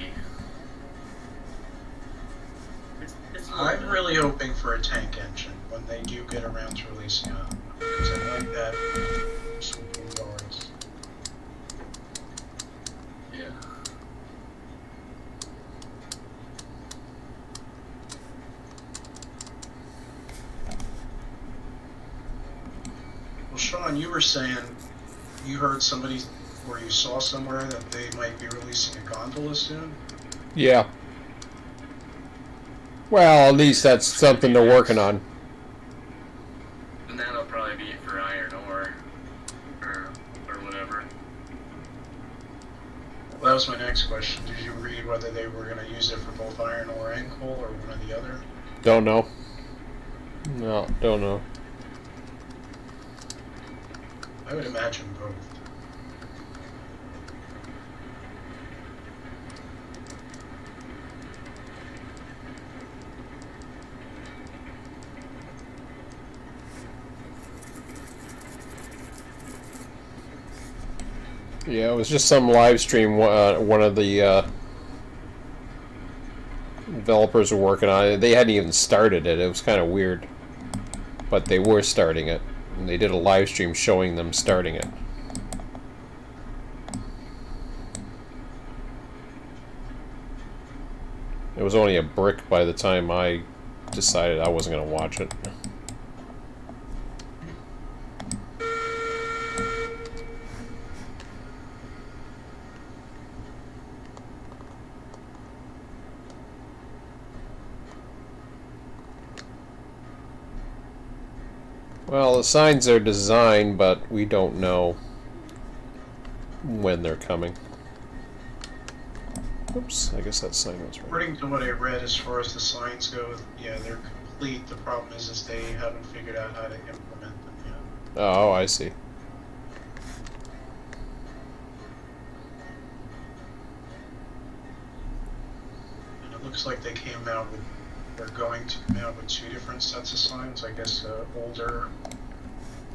It's a little I'm bit- really hoping for a tank engine when they do get around to releasing it, because I like that sweeping guards. Yeah. Well, Sean, you were saying you heard somebody, or you saw somewhere that they might be releasing a gondola soon. Yeah. Well, at least that's something they're working on. And that'll probably be for iron ore. Or whatever. Well, that was my next question. Did you read whether they were going to use it for both iron ore and coal, or one or the other? Don't know. No, don't know. I would imagine both. Yeah, it was just some live stream one of the developers were working on it. They hadn't even started it. It was kind of weird. But they were starting it. And they did a live stream showing them starting it. It was only a brick by the time I decided I wasn't going to watch it. Well, the signs are designed, but we don't know when they're coming. Oops, I guess that sign was right. According to what I read, as far as the signs go, yeah, they're complete. The problem is they haven't figured out how to implement them yet. Oh, I see. And it looks like they came out with, they're going to come out with two different sets of signs. I guess older,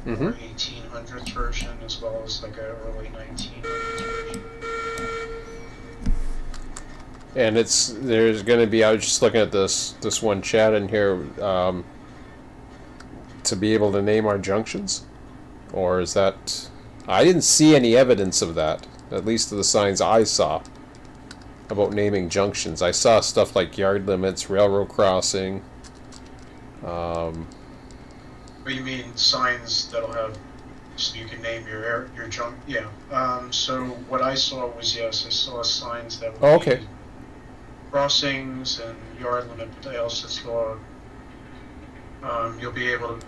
Mm-hmm. 1800s version, as well as like a early 1900s version. And there's going to be, I was just looking at this one chat in here, to be able to name our junctions? Or is that... I didn't see any evidence of that, at least of the signs I saw, about naming junctions. I saw stuff like yard limits, railroad crossing. What do you mean signs that'll have, so you can name your junk? Yeah. So what I saw was, yes, I saw signs that would Okay. be crossings and yard limit, but I also saw you'll be able to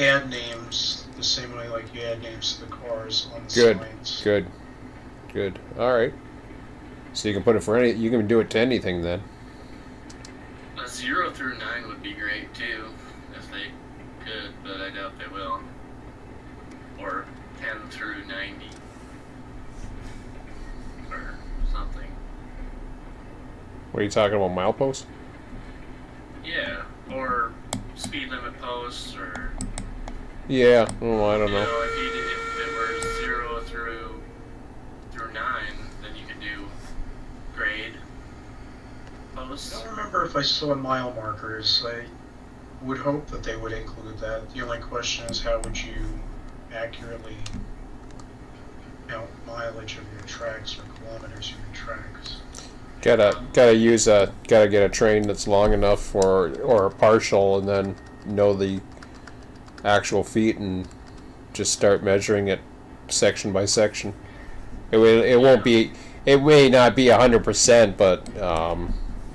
add names the same way like you add names to the cars on the signs. Good. All right. So you can put it for any. You can do it to anything then. 0 through 9 would be great too, if they could, but I doubt they will. Or 10 through 90. Or something. What are you talking about, mileposts? Yeah, or speed limit posts, or... Yeah. Oh, I don't You know. know, if it were 0 through 9, then you could do grade I posts. don't remember if I saw mile markers. I would hope that they would include that. The only question is, how would you accurately count mileage of your tracks or kilometers of your tracks? Gotta get a train that's long enough or a partial, and then know the actual feet and just start measuring it section by section. It may not be 100%, but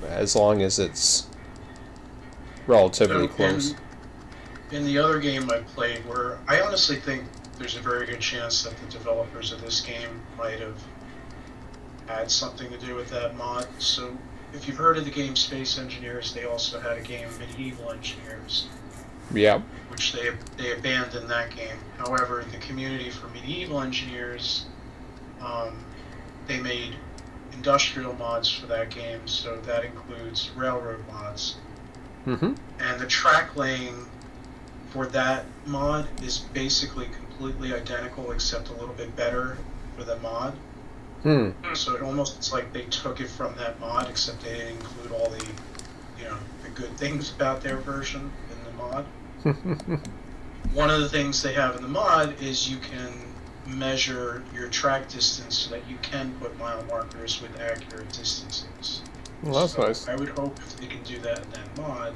as long as it's relatively close. In the other game I played, where I honestly think there's a very good chance that the developers of this game might have had something to do with that mod. So if you've heard of the game Space Engineers, they also had a game Medieval Engineers, Yeah. which they abandoned that game. However, the community for Medieval Engineers, they made industrial mods for that game, so that includes railroad mods. Mm-hmm. And the track laying for that mod is basically completely identical, except a little bit better for the mod. So it almost, it's like they took it from that mod, except they didn't include all the, the good things about their version in the mod. One of the things they have in the mod is you can measure your track distance so that you can put mile markers with accurate distances. Well, that's nice. I would hope if they can do that in that mod,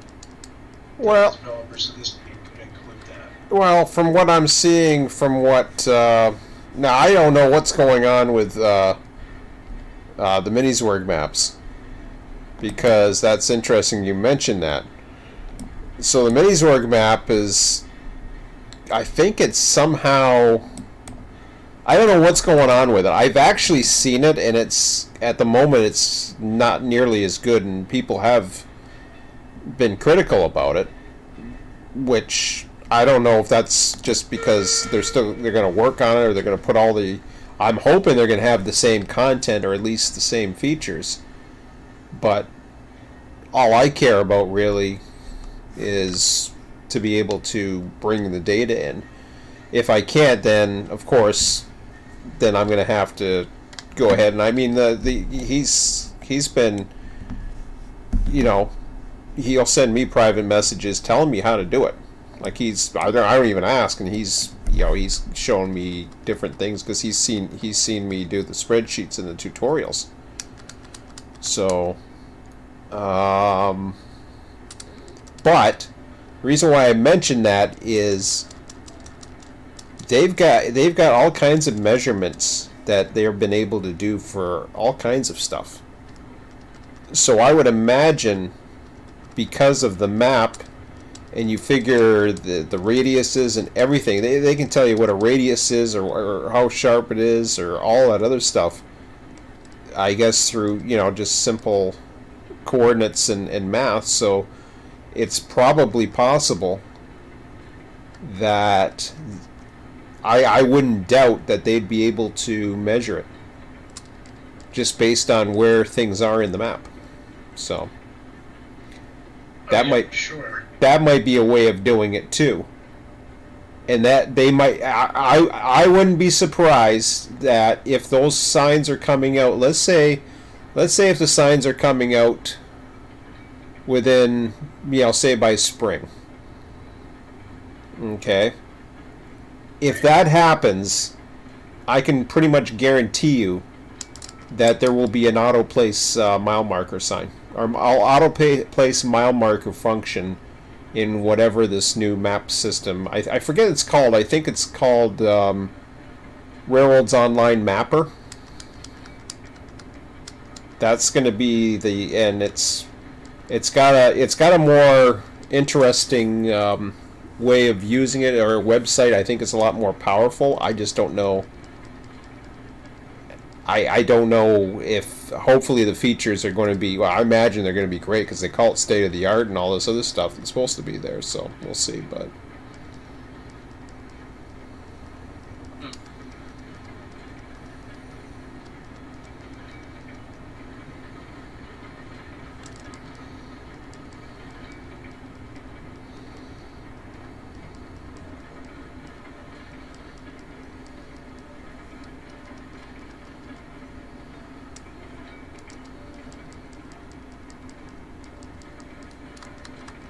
Well, the developers of this game could include that. Well, from what I'm seeing, now I don't know what's going on with the Miniswerg maps, because that's interesting you mentioned that. So the Miniswerg map is, I think it's somehow, I don't know what's going on with it. I've actually seen it, and at the moment it's not nearly as good, and people have been critical about it, which I don't know if that's just because they're going to work on it, or they're going to put I'm hoping they're going to have the same content, or at least the same features. But all I care about really is to be able to bring the data in. If I can't, then of course, then I'm going to have to go ahead. And I mean, he's been, he'll send me private messages telling me how to do it. Like I don't even ask, and he's showing me different things because he's seen me do the spreadsheets and the tutorials. So, but the reason why I mentioned that is they've got all kinds of measurements that they've been able to do for all kinds of stuff. So I would imagine, because of the map, and you figure the radiuses and everything, they can tell you what a radius is, or how sharp it is, or all that other stuff, I guess, through just simple coordinates and math. So it's probably possible that I wouldn't doubt that they'd be able to measure it just based on where things are in the map. So that might be a way of doing it too. And that they might, I wouldn't be surprised that if those signs are coming out, let's say let's say if the signs are coming out within, say by spring. Okay. If that happens, I can pretty much guarantee you that there will be an auto place mile marker sign, or auto place mile marker function in whatever this new map system. I forget what it's called. I think it's called Railroads Online Mapper. That's going to be and it's got a more interesting way of using it, or a website. I think it's a lot more powerful. I just don't know. I don't know if, hopefully the features are going to be, well, I imagine they're going to be great because they call it state of the art and all this other stuff that's supposed to be there, so we'll see. But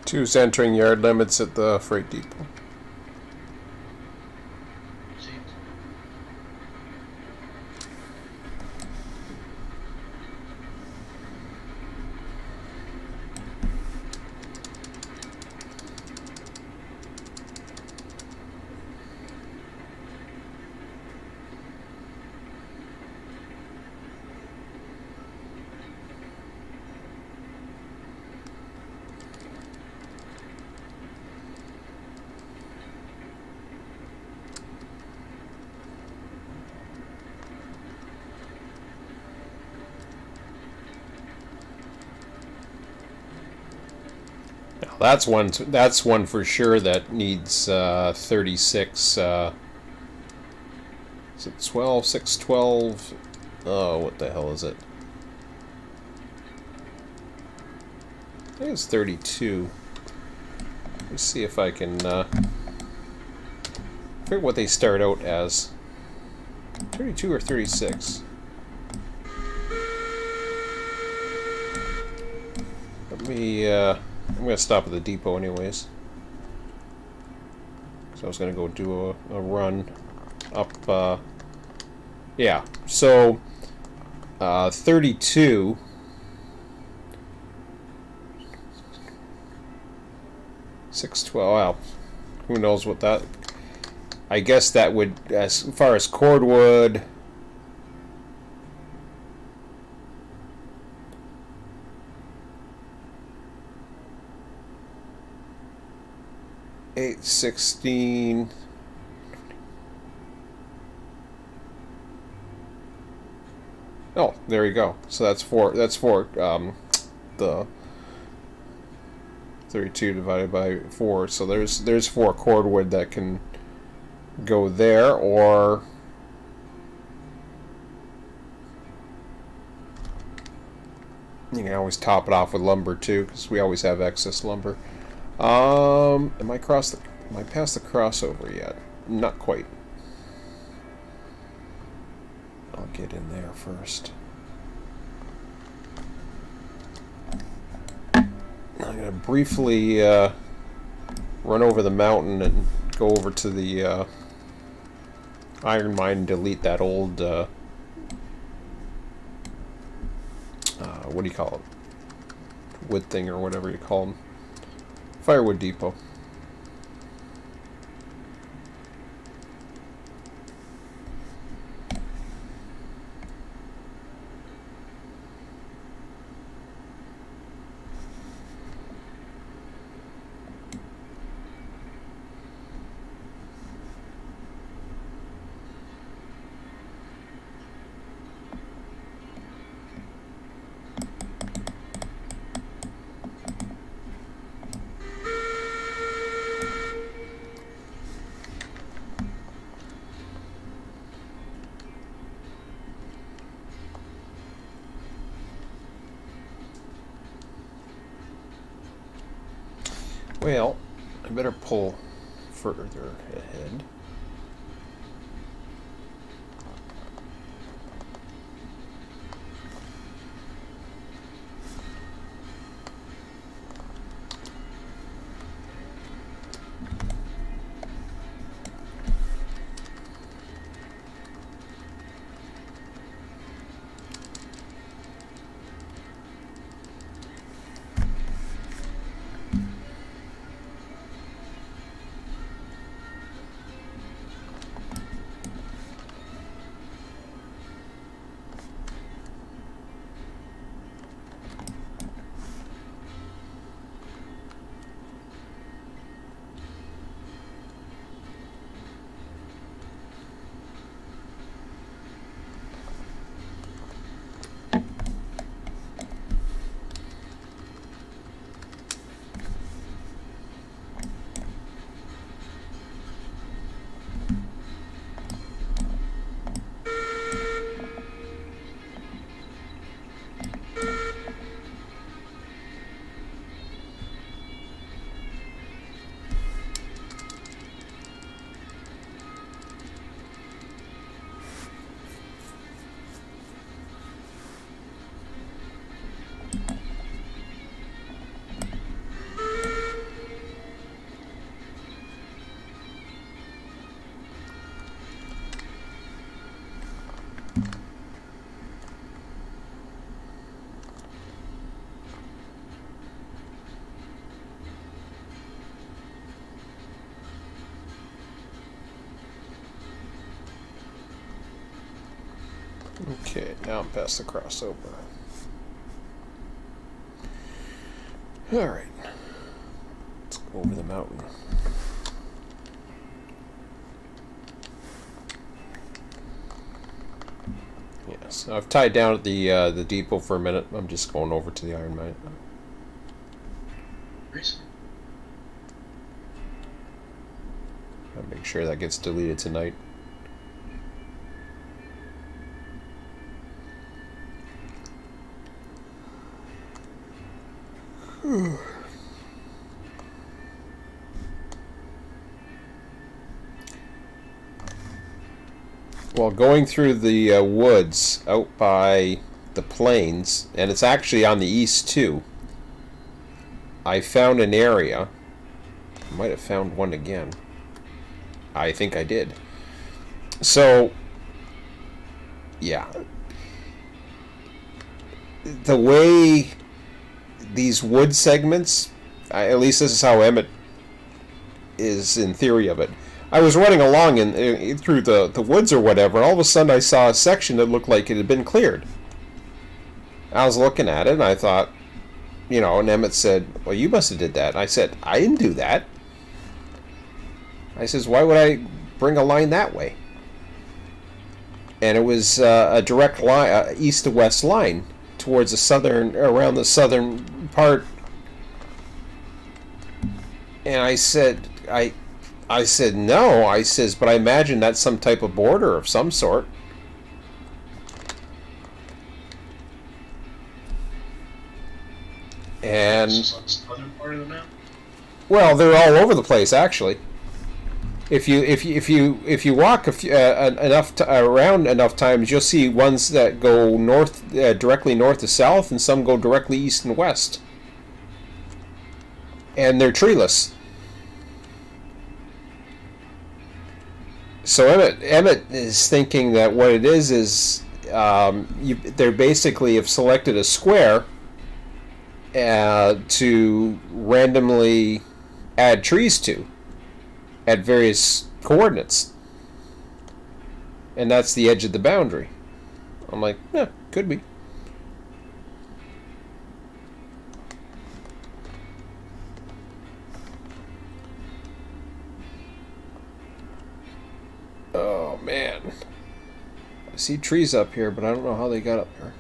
two's entering yard limits at the freight depot. That's one for sure that needs 36. Is it 12? 612? Oh, what the hell is it? I think it's 32. Let me see if I can figure what they start out as. 32 or 36? Let me I'm going to stop at the depot anyways. So I was going to go do a run up, yeah, so 32, $6.12, wow, who knows what that, I guess that would, as far as cordwood, $8.16. Oh, there you go. So that's for the 32 divided by 4. So there's 4 cordwood that can go there, or you can always top it off with lumber too, because we always have excess lumber. Am I past the crossover yet? Not quite. I'll get in there first. I'm gonna briefly run over the mountain and go over to the iron mine and delete that old what do you call it? Wood thing, or whatever you call them. Firewood depot. Well, I better pull further ahead. Okay, now I'm past the crossover. Alright. Let's go over the mountain. Yes, I've tied down at the depot for a minute. I'm just going over to the iron mine. I'll make sure that gets deleted tonight. Well, going through the woods out by the plains, and it's actually on the east too, I found an area. I might have found one again. I think I did. So, yeah. The way these wood segments, at least this is how Emmett is in theory of it. I was running along through the woods or whatever, and all of a sudden I saw a section that looked like it had been cleared. I was looking at it, and I thought, you know, and Emmett said, well, you must have did that. And I said, I didn't do that. I says, why would I bring a line that way? And it was a direct line, east to west line, towards the southern, around the southern part. And I said, I said, no. I says, but I imagine that's some type of border of some sort. And This is on the southern part of the map? well, they're all over the place actually. If you walk around enough times, you'll see ones that go north, directly north to south, and some go directly east and west. And they're treeless. So Emmett is thinking that what it is they basically have selected a square to randomly add trees to at various coordinates, and that's the edge of the boundary. I'm like, yeah, could be. Oh man, I see trees up here, but I don't know how they got up here.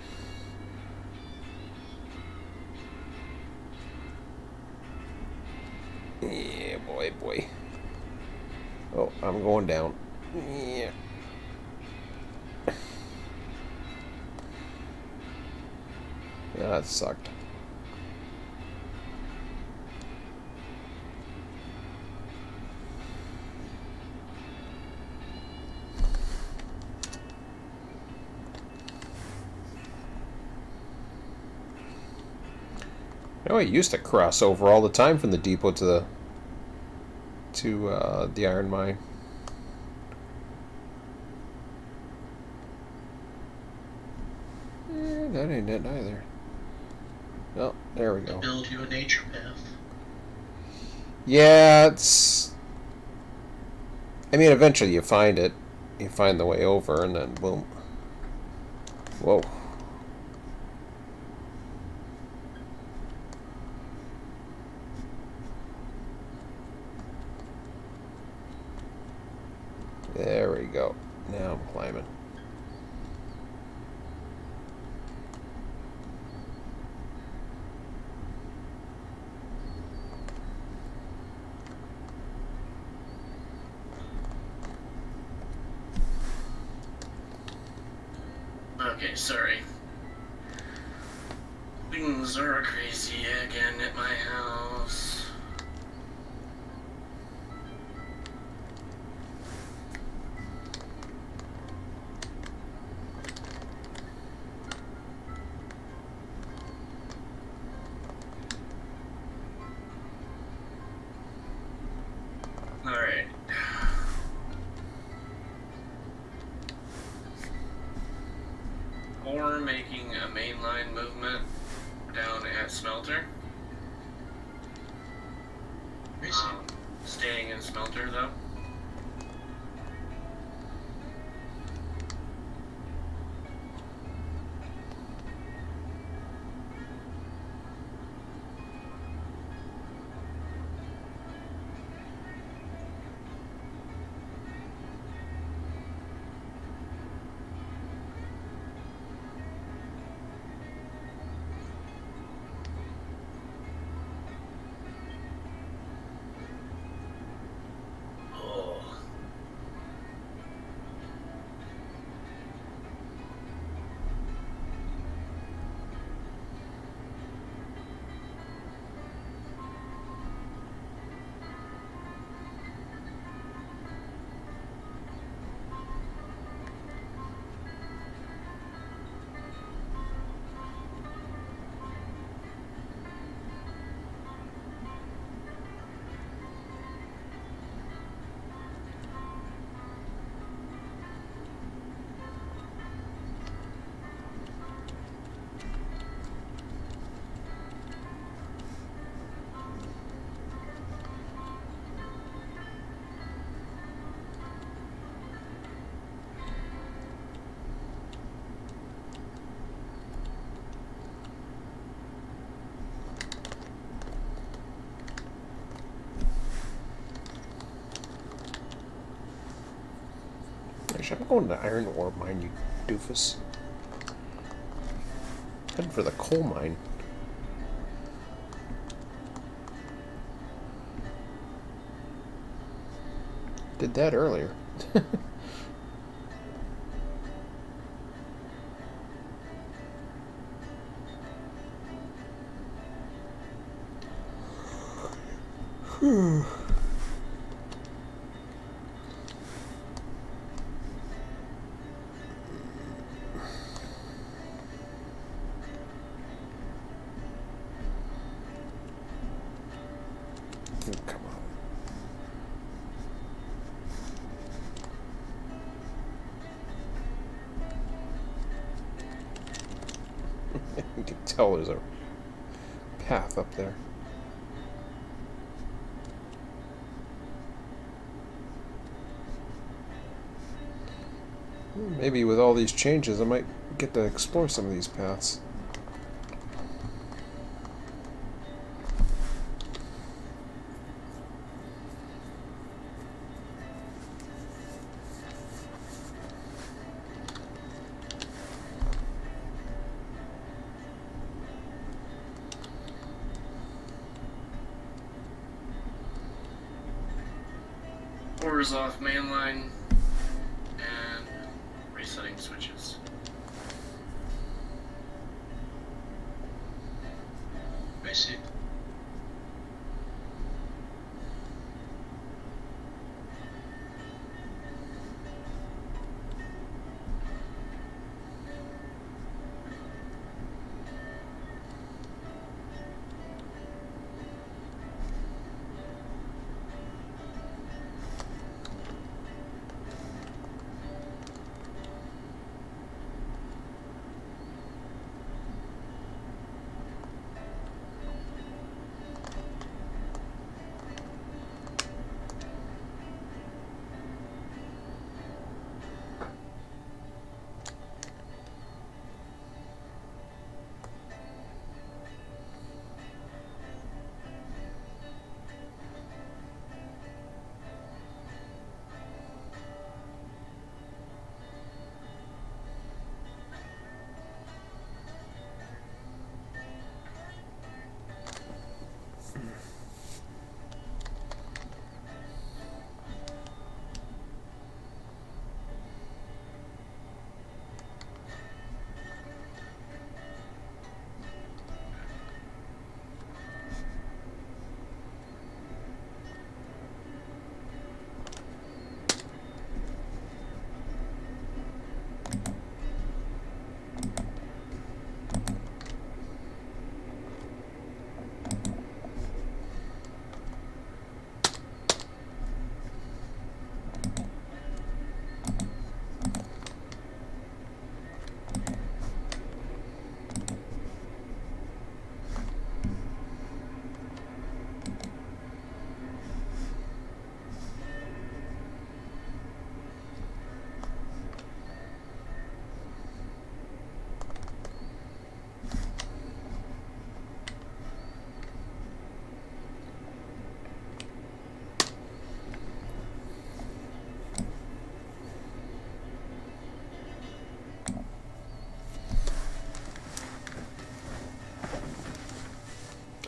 Yeah, boy. Oh, I'm going down. Yeah. Yeah, that sucked. You know, I used to cross over all the time from the depot to the iron mine. That ain't it either. Oh, there we go. Build you a nature path. Yeah, it's... I mean, eventually you find it. You find the way over, and then boom. Whoa. There we go. Now I'm climbing. Okay, sorry. Things are crazy again at my house. Alright. Or making a mainline movement down at Smelter. Staying in Smelter though. Gosh, I'm going to the iron ore mine, you doofus. Heading for the coal mine. Did that earlier. Come on. You can tell there's a path up there. Maybe with all these changes I might get to explore some of these paths. Orders off mainline and resetting switches. I see.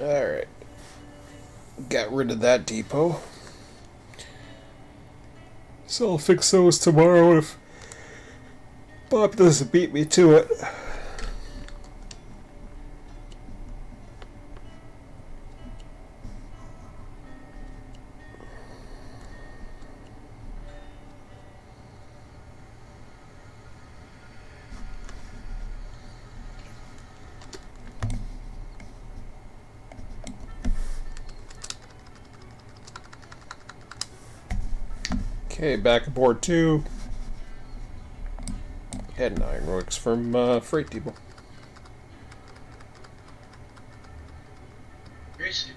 Alright. Got rid of that depot. So I'll fix those tomorrow if Bob doesn't beat me to it. Okay, back aboard 2. And ironworks from Freight Depot. Gracie.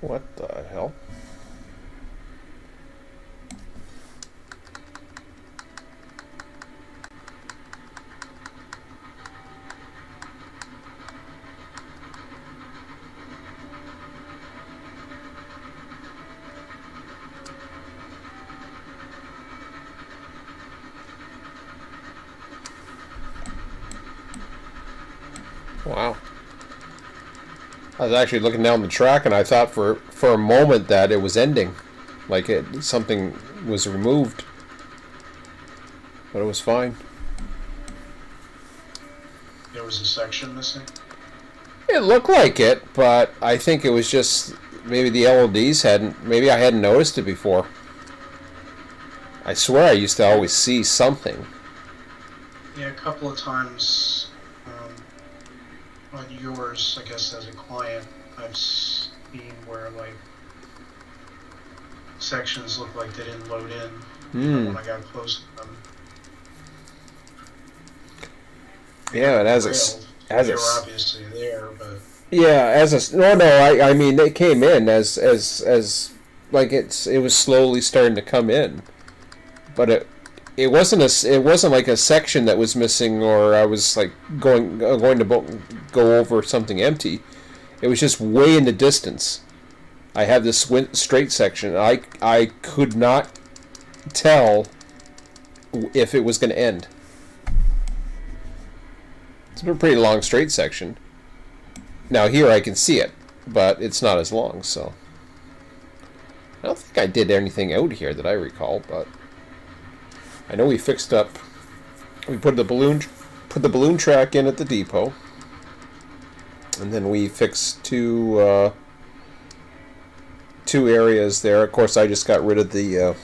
What the hell? Wow. I was actually looking down the track and I thought for a moment that it was ending. Like something was removed. But it was fine. There was a section missing. It looked like it, but I think it was just maybe the LEDs maybe I hadn't noticed it before. I swear I used to always see something. Yeah, a couple of times on yours, I guess as a client, I've seen where like sections look like they didn't load in when I got close to them. Yeah, and They were obviously there, but I mean they came in as like it was slowly starting to come in, but it wasn't like a section that was missing, or I was like going to go over something empty. It was just way in the distance. I have this straight section. I could not tell if it was going to end. It's a pretty long straight section. Now here I can see it, but it's not as long, so I don't think I did anything out here that I recall, but I know we fixed up. We put the balloon track in at the depot, and then we fixed two areas there. Of course, I just got rid of the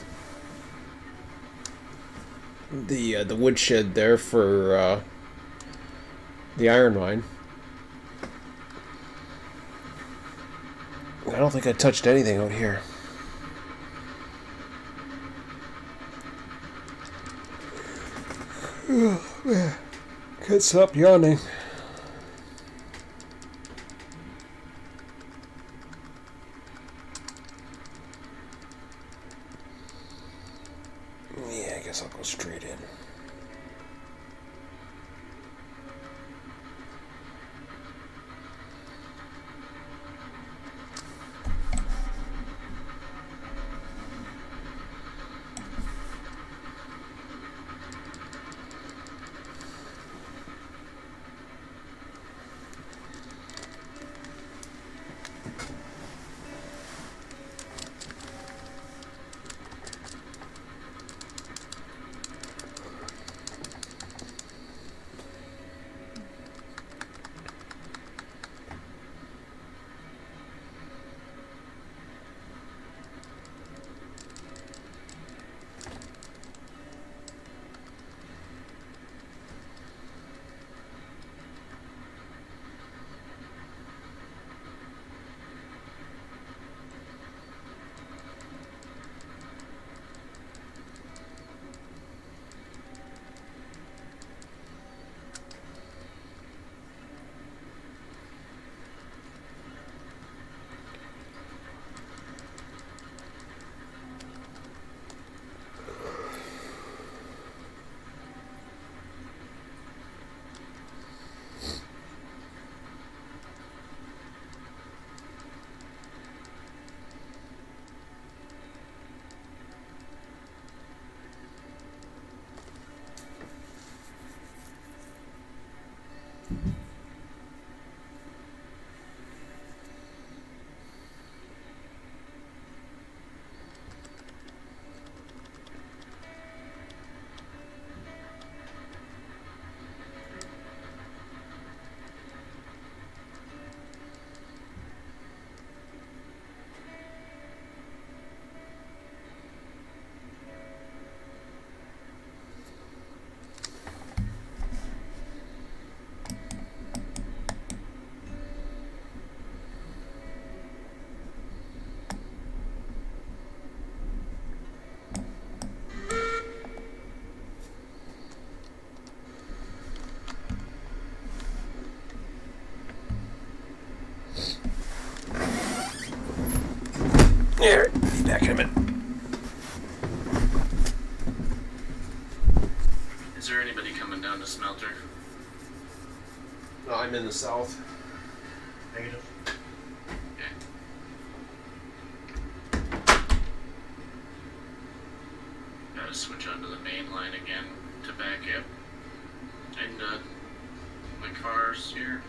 woodshed there for the iron mine. I don't think I touched anything out here. Oh, man. Can't stop yawning. Yeah, I guess I'll go straight in. Here, be back in a minute. Is there anybody coming down to Smelter? No, I'm in the south. Negative. Gotta switch onto the main line again to back up into my cars here.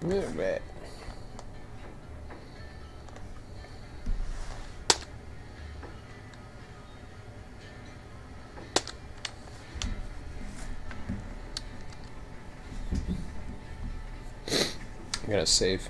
Alright. I'm gonna save.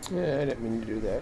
Yeah, I didn't mean to do that.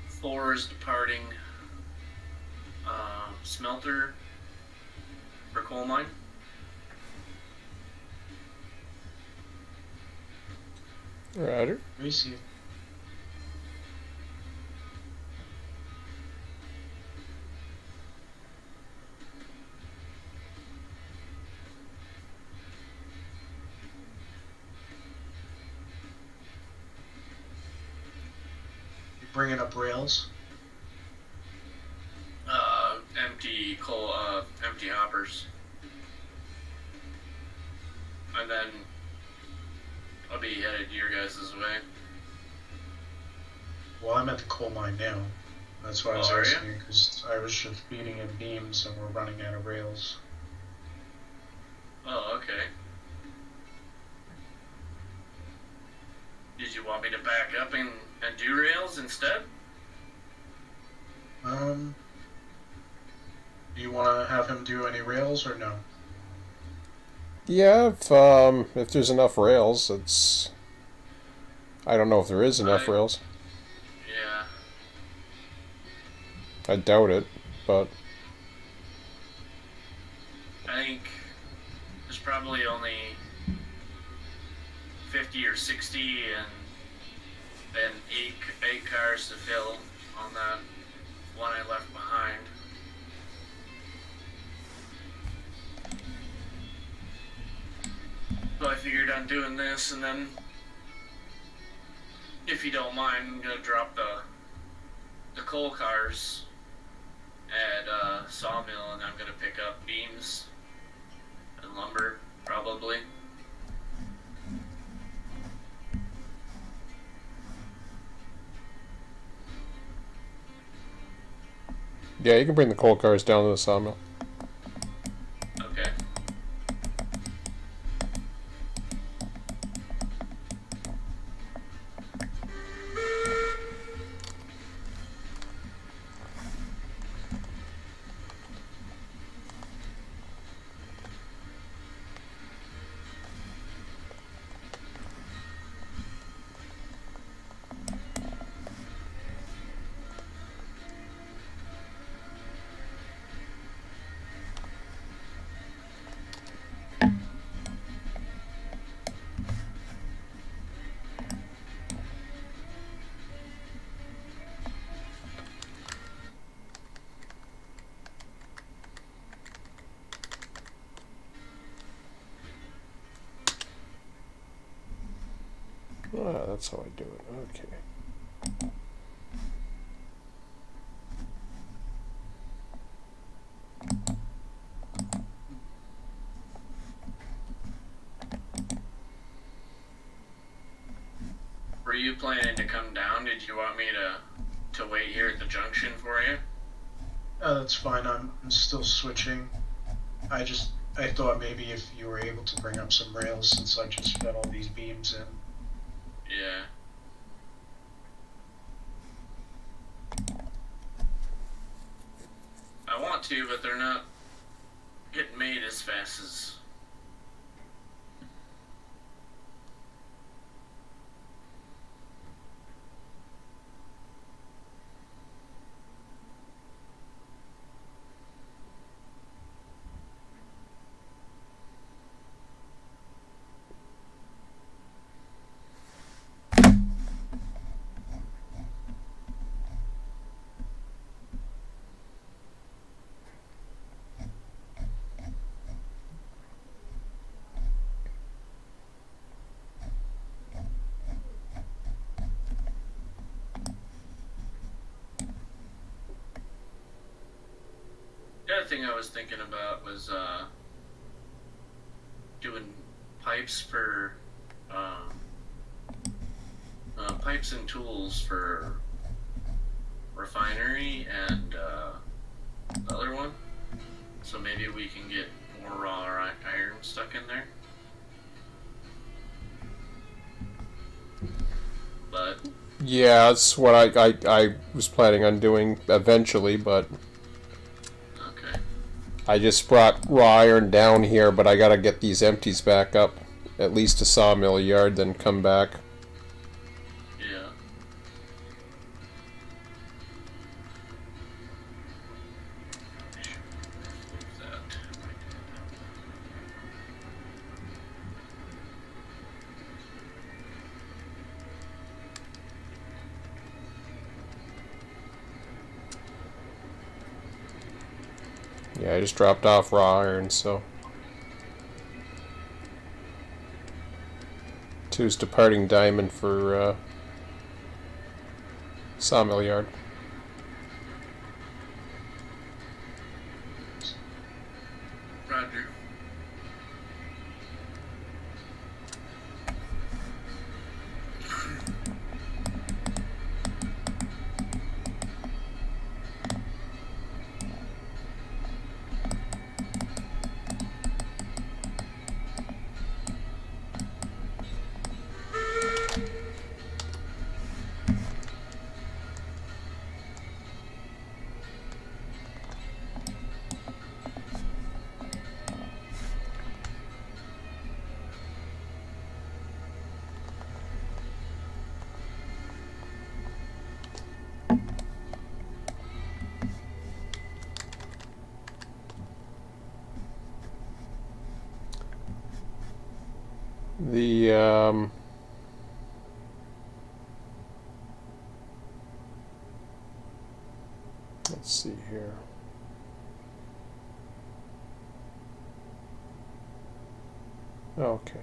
Thor's departing smelter for coal mine. Roger. Receive. bringing up rails? Empty hoppers. And then I'll be headed your guys' way. Well, I'm at the coal mine now. That's why I was Oh, are you? asking, because I was just feeding in beams and we're running out of rails. Oh, okay. Did you want me to back up and do rails instead? Do you want to have him do any rails or no? Yeah, if there's enough rails, it's. I don't know if there is enough rails. Yeah. I doubt it, but I think there's probably only 50 or 60 and then eight cars to fill on that one I left behind. So I figured on doing this, and then if you don't mind, I'm gonna drop the coal cars at sawmill, and I'm gonna pick up beams and lumber probably. yeah, you can bring the coal cars down to the sawmill. Okay. Ah, that's how I do it. Okay. Were you planning to come down? Did you want me to wait here at the junction for you? That's fine. I'm still switching. I thought maybe if you were able to bring up some rails since I just fed all these beams in. Yeah. I want to, but they're not getting made as fast as. The other thing I was thinking about was doing pipes for pipes and tools for refinery and the other one. So maybe we can get more raw iron stuck in there. But Yeah, that's what I was planning on doing eventually, but okay. I just brought raw iron down here, but I gotta get these empties back up, at least to sawmill yard, then come back. Yeah. I should move that. Yeah, I just dropped off raw iron, so. Two's departing diamond for Sawmill yard. Roger. The let's see here. Okay.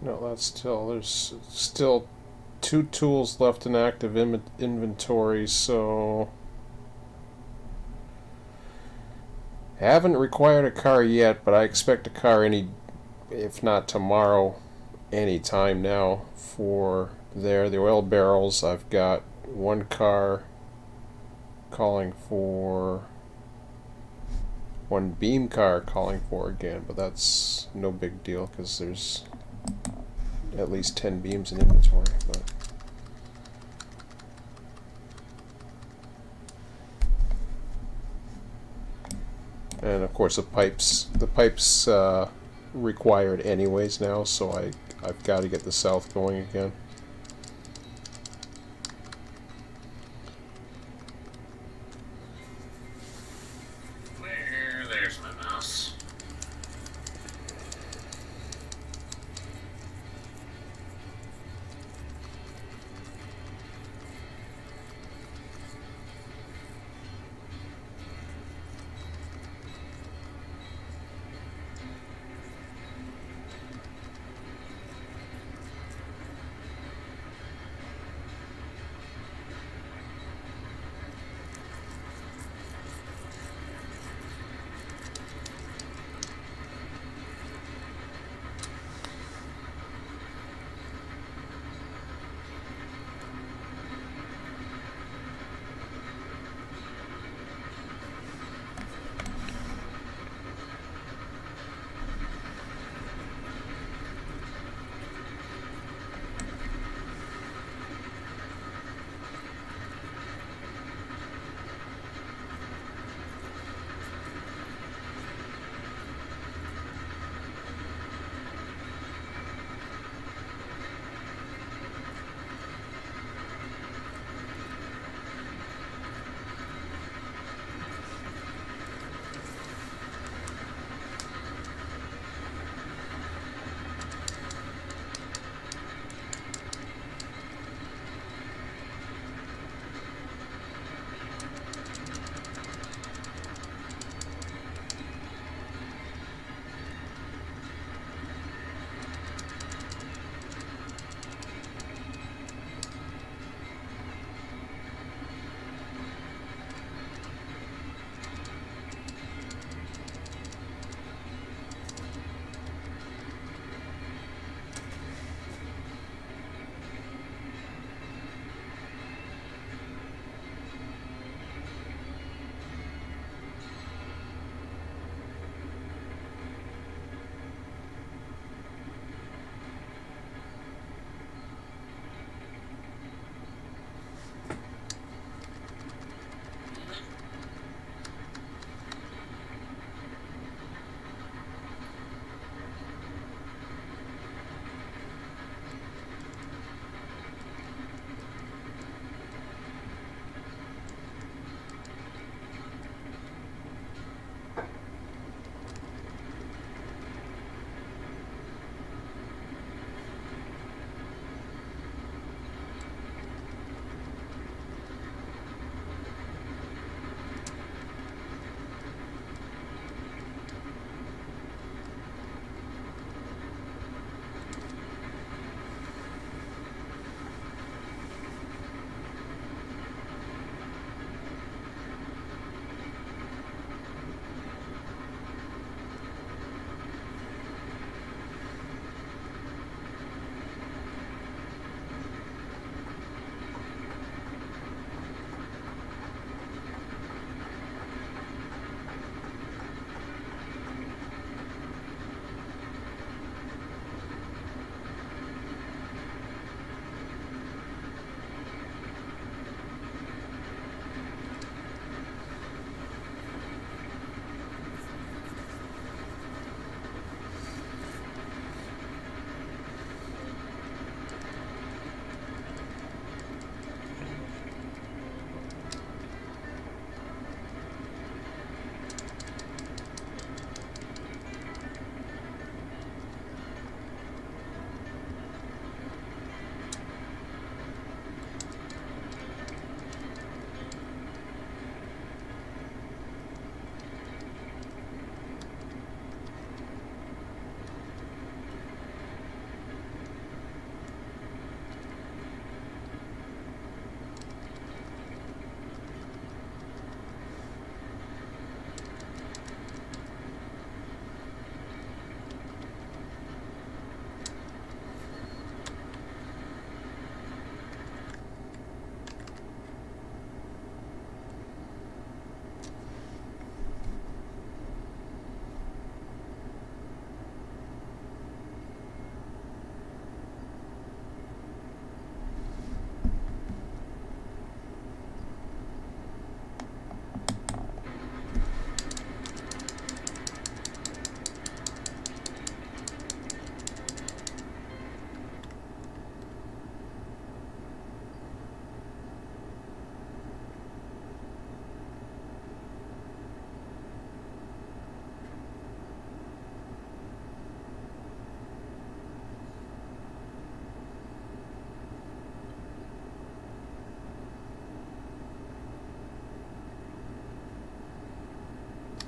No, that's still, there's still 2 tools left in active inventory, so haven't required a car yet, but I expect a car if not tomorrow, any time now for the oil barrels. I've got 1 car calling for 1 beam car calling for again, but that's no big deal because there's at least 10 beams in inventory. But and of course the pipes required anyways now, so I've got to get the south going again. There's my mouse.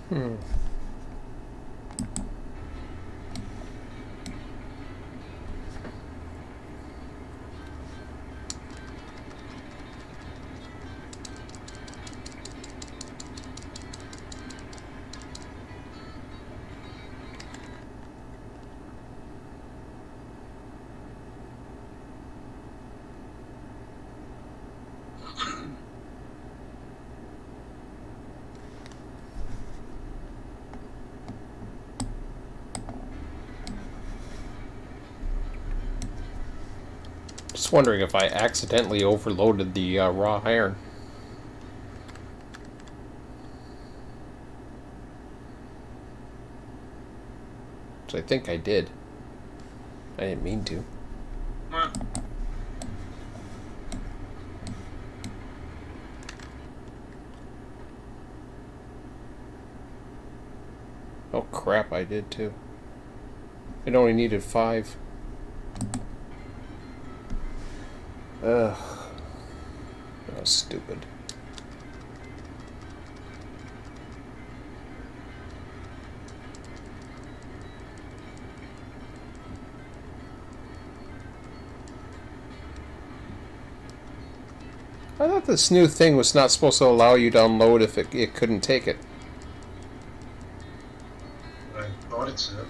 Hmm. Just wondering if I accidentally overloaded the raw iron. Which I think I did. I didn't mean to. Come on. Oh crap, I did too. It only needed 5. Ugh. That was stupid. I thought this new thing was not supposed to allow you to unload if it couldn't take it. I thought it said.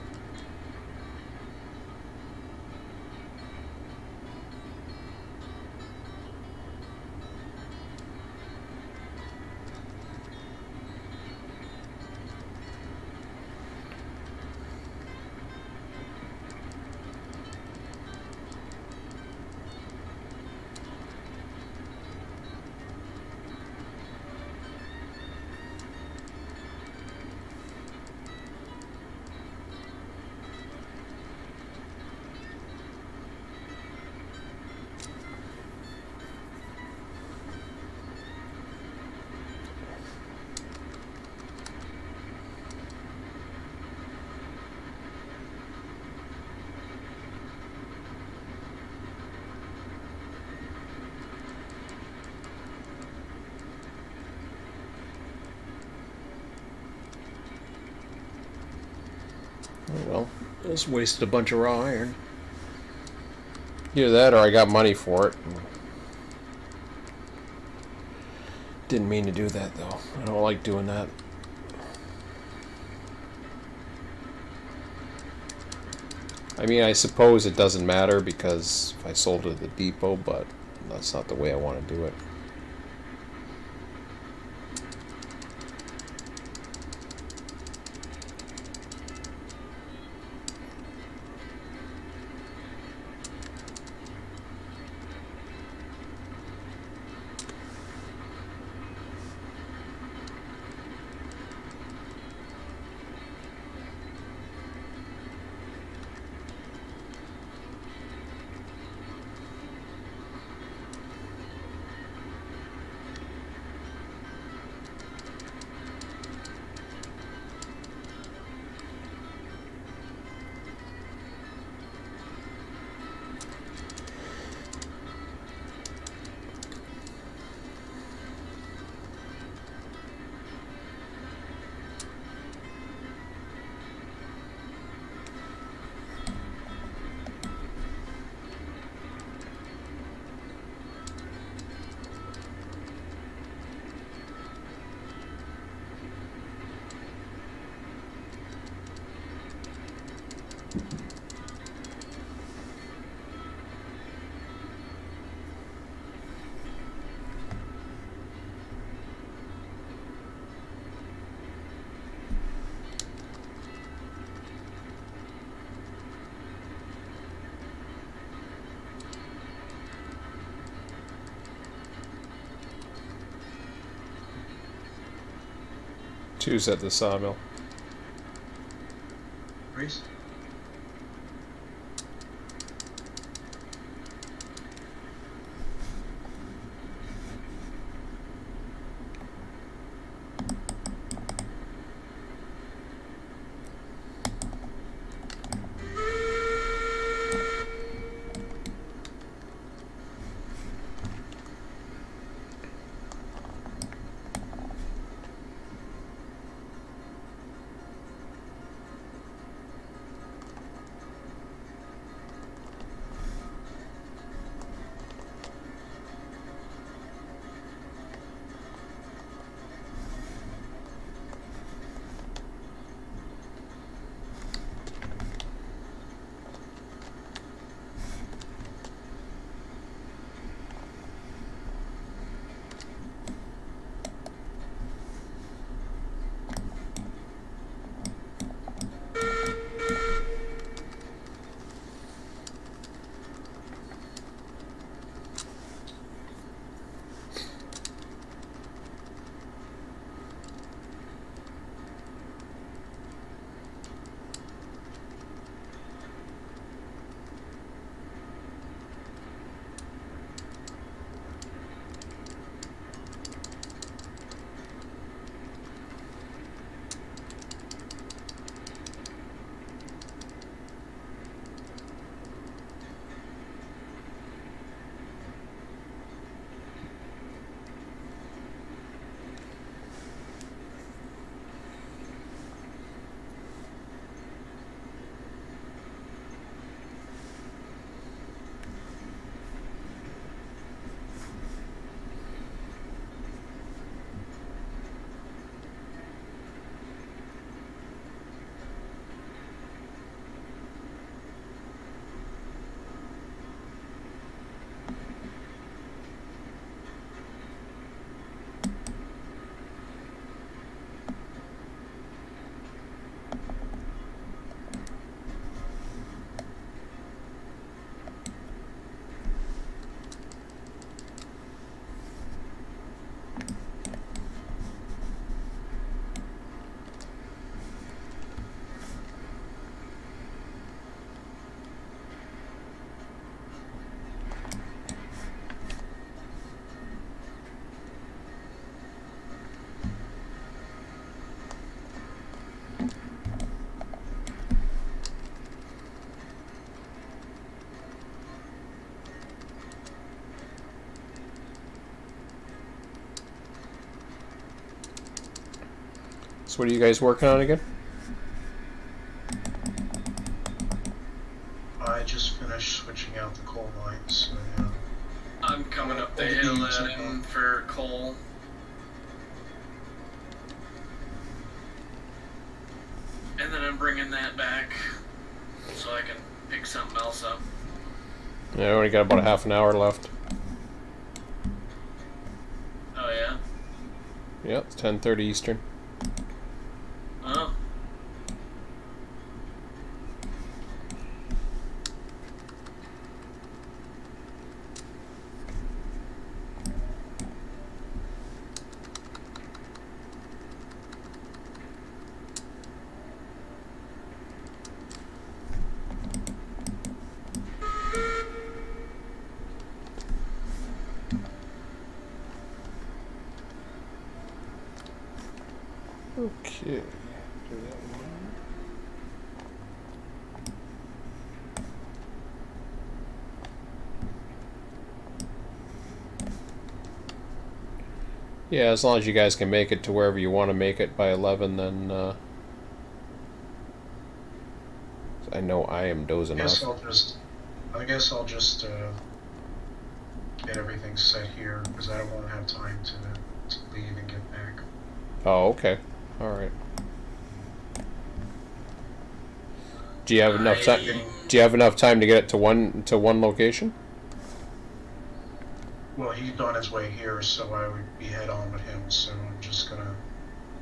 Oh well, just wasted a bunch of raw iron. Either that or I got money for it. Didn't mean to do that though. I don't like doing that. I mean, I suppose it doesn't matter because if I sold it at the depot, but that's not the way I want to do it. Two's at the sawmill. Reese? What are you guys working on again? I just finished switching out the coal mines, so yeah. I'm coming up the hill at him for coal. And then I'm bringing that back so I can pick something else up. Yeah, I only got about a half an hour left. Oh yeah? Yep, it's 10:30 Eastern. Oh. Okay. Yeah, as long as you guys can make it to wherever you want to make it by 11, then I know I am dozing off. I guess I'll just get everything set here because I don't want to have time to leave and get back. Oh, okay. All right. Do you have enough time? Do you have enough time to get it to one location? Well, he's on his way here, so I would be head on with him. So I'm just gonna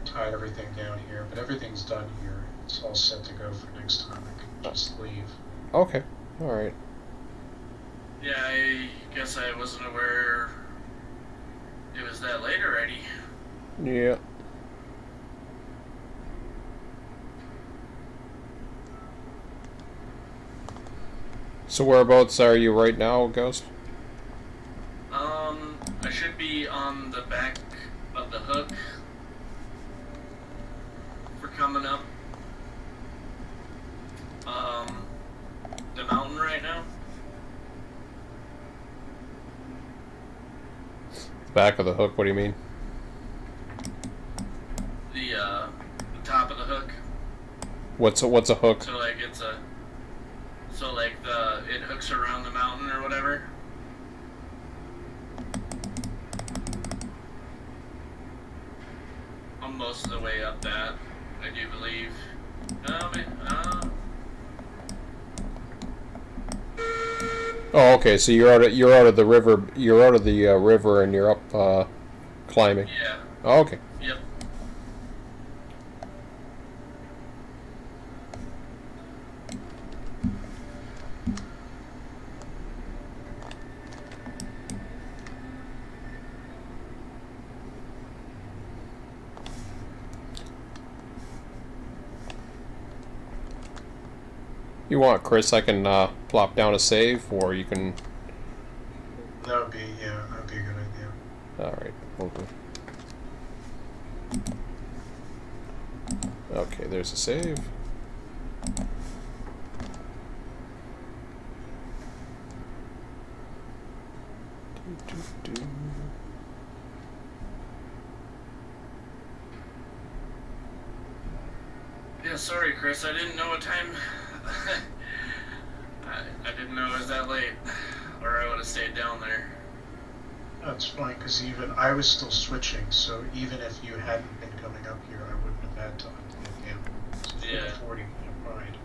tie everything down here. But everything's done here. It's all set to go for next time. I can just leave. Okay. All right. Yeah, I guess I wasn't aware it was that late already. Yeah. So whereabouts are you right now, Ghost? I should be on the back of the hook for coming up the mountain right now. Back of the hook. What do you mean? The top of the hook. What's a hook? So like it hooks around the mountain or whatever. I'm most of the way up that, I do believe. Oh, okay. So you're out of the river. You're out of the river, and you're up climbing. Yeah. Oh, okay. Yep. You want, Chris? I can plop down a save, or you can. That would be a good idea. All right. We'll do. Okay, there's a save. Yeah, sorry, Chris. I didn't know what time. I didn't know it was that late, or I would have stayed down there. That's fine, because even I was still switching, so even if you hadn't been coming up here, I wouldn't have had time to get down. So it's Yeah. a 40-minute ride.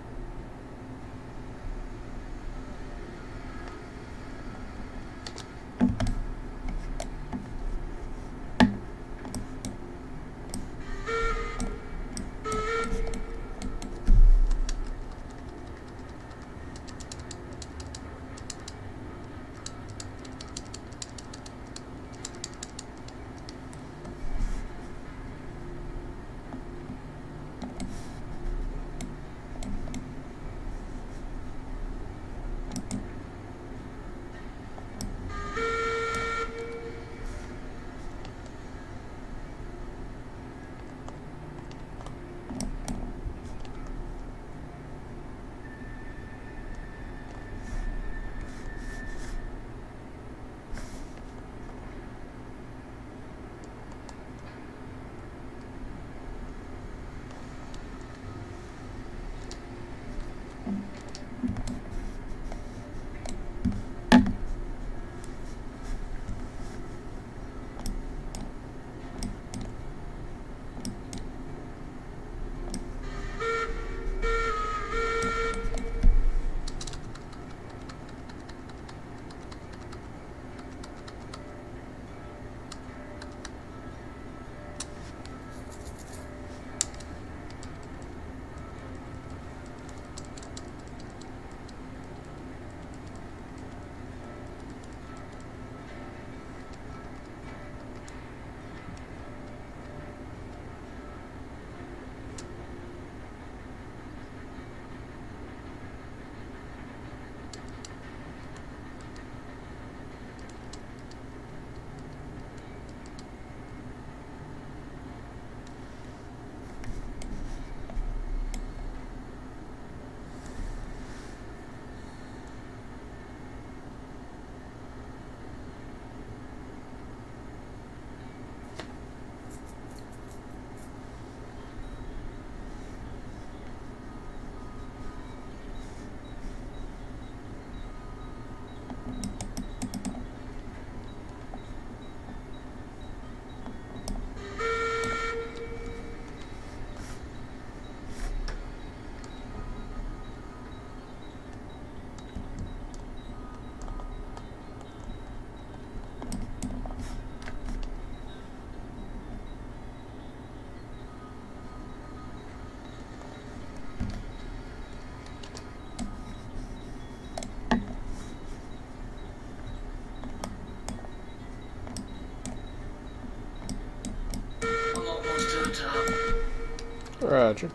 Roger.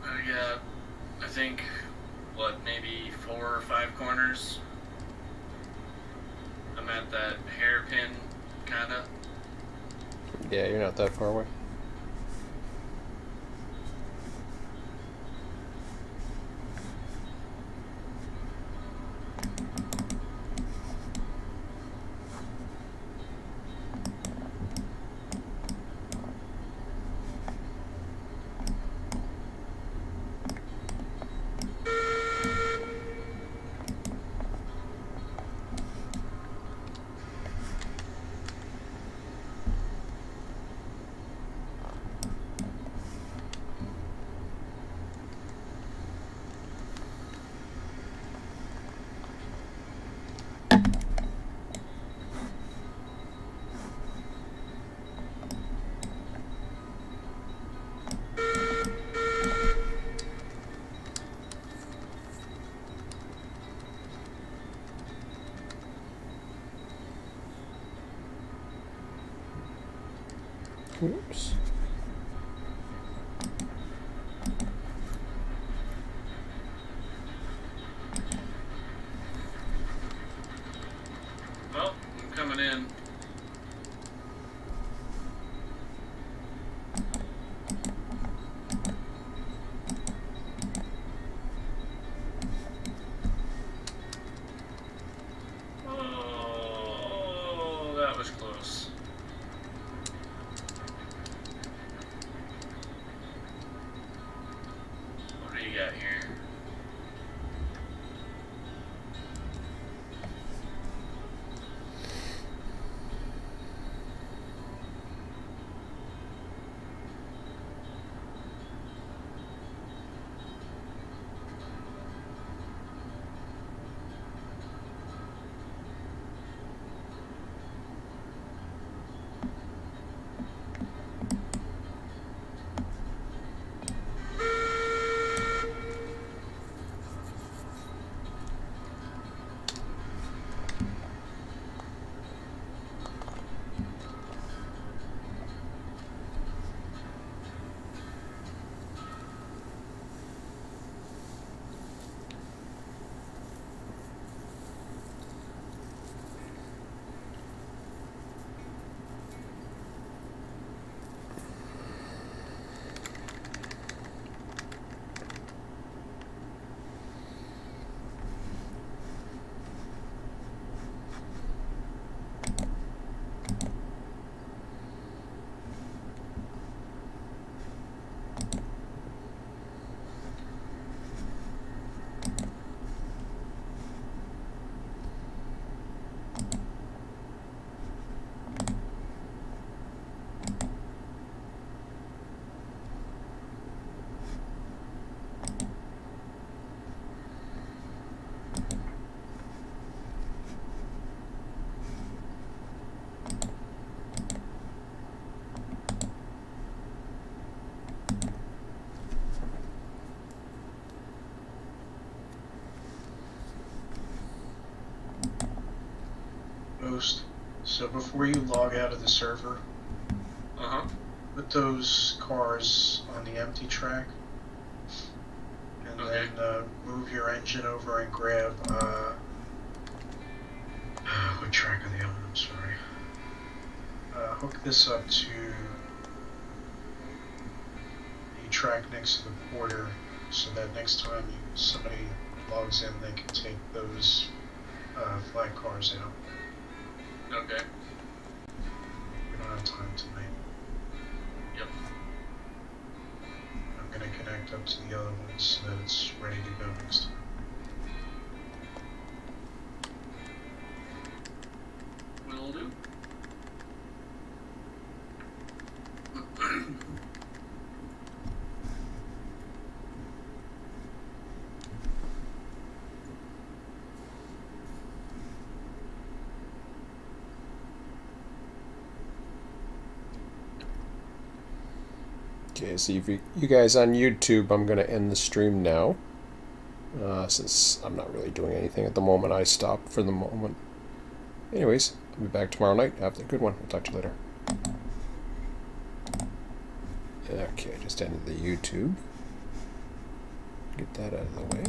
I got, I think, maybe 4 or 5 corners. I'm at that hairpin, kinda. Yeah, you're not that far away. Oops. Well, I'm coming in. Oh, that was close. What do you got here? Ghost. So before you log out of the server, Uh-huh. put those cars on the empty track, and Okay. then move your engine over and grab, what track are they on? I'm sorry. Hook this up to the track next to the porter, so that next time somebody logs in, they can take those flag cars out. Okay. We don't have time tonight. Yep. I'm gonna connect up to the other ones so that it's ready to go next time. Will do. Okay, so if you guys on YouTube, I'm going to end the stream now. Since I'm not really doing anything at the moment, I stop for the moment. Anyways, I'll be back tomorrow night. Have a good one. We'll talk to you later. Okay, just ended the YouTube. Get that out of the way.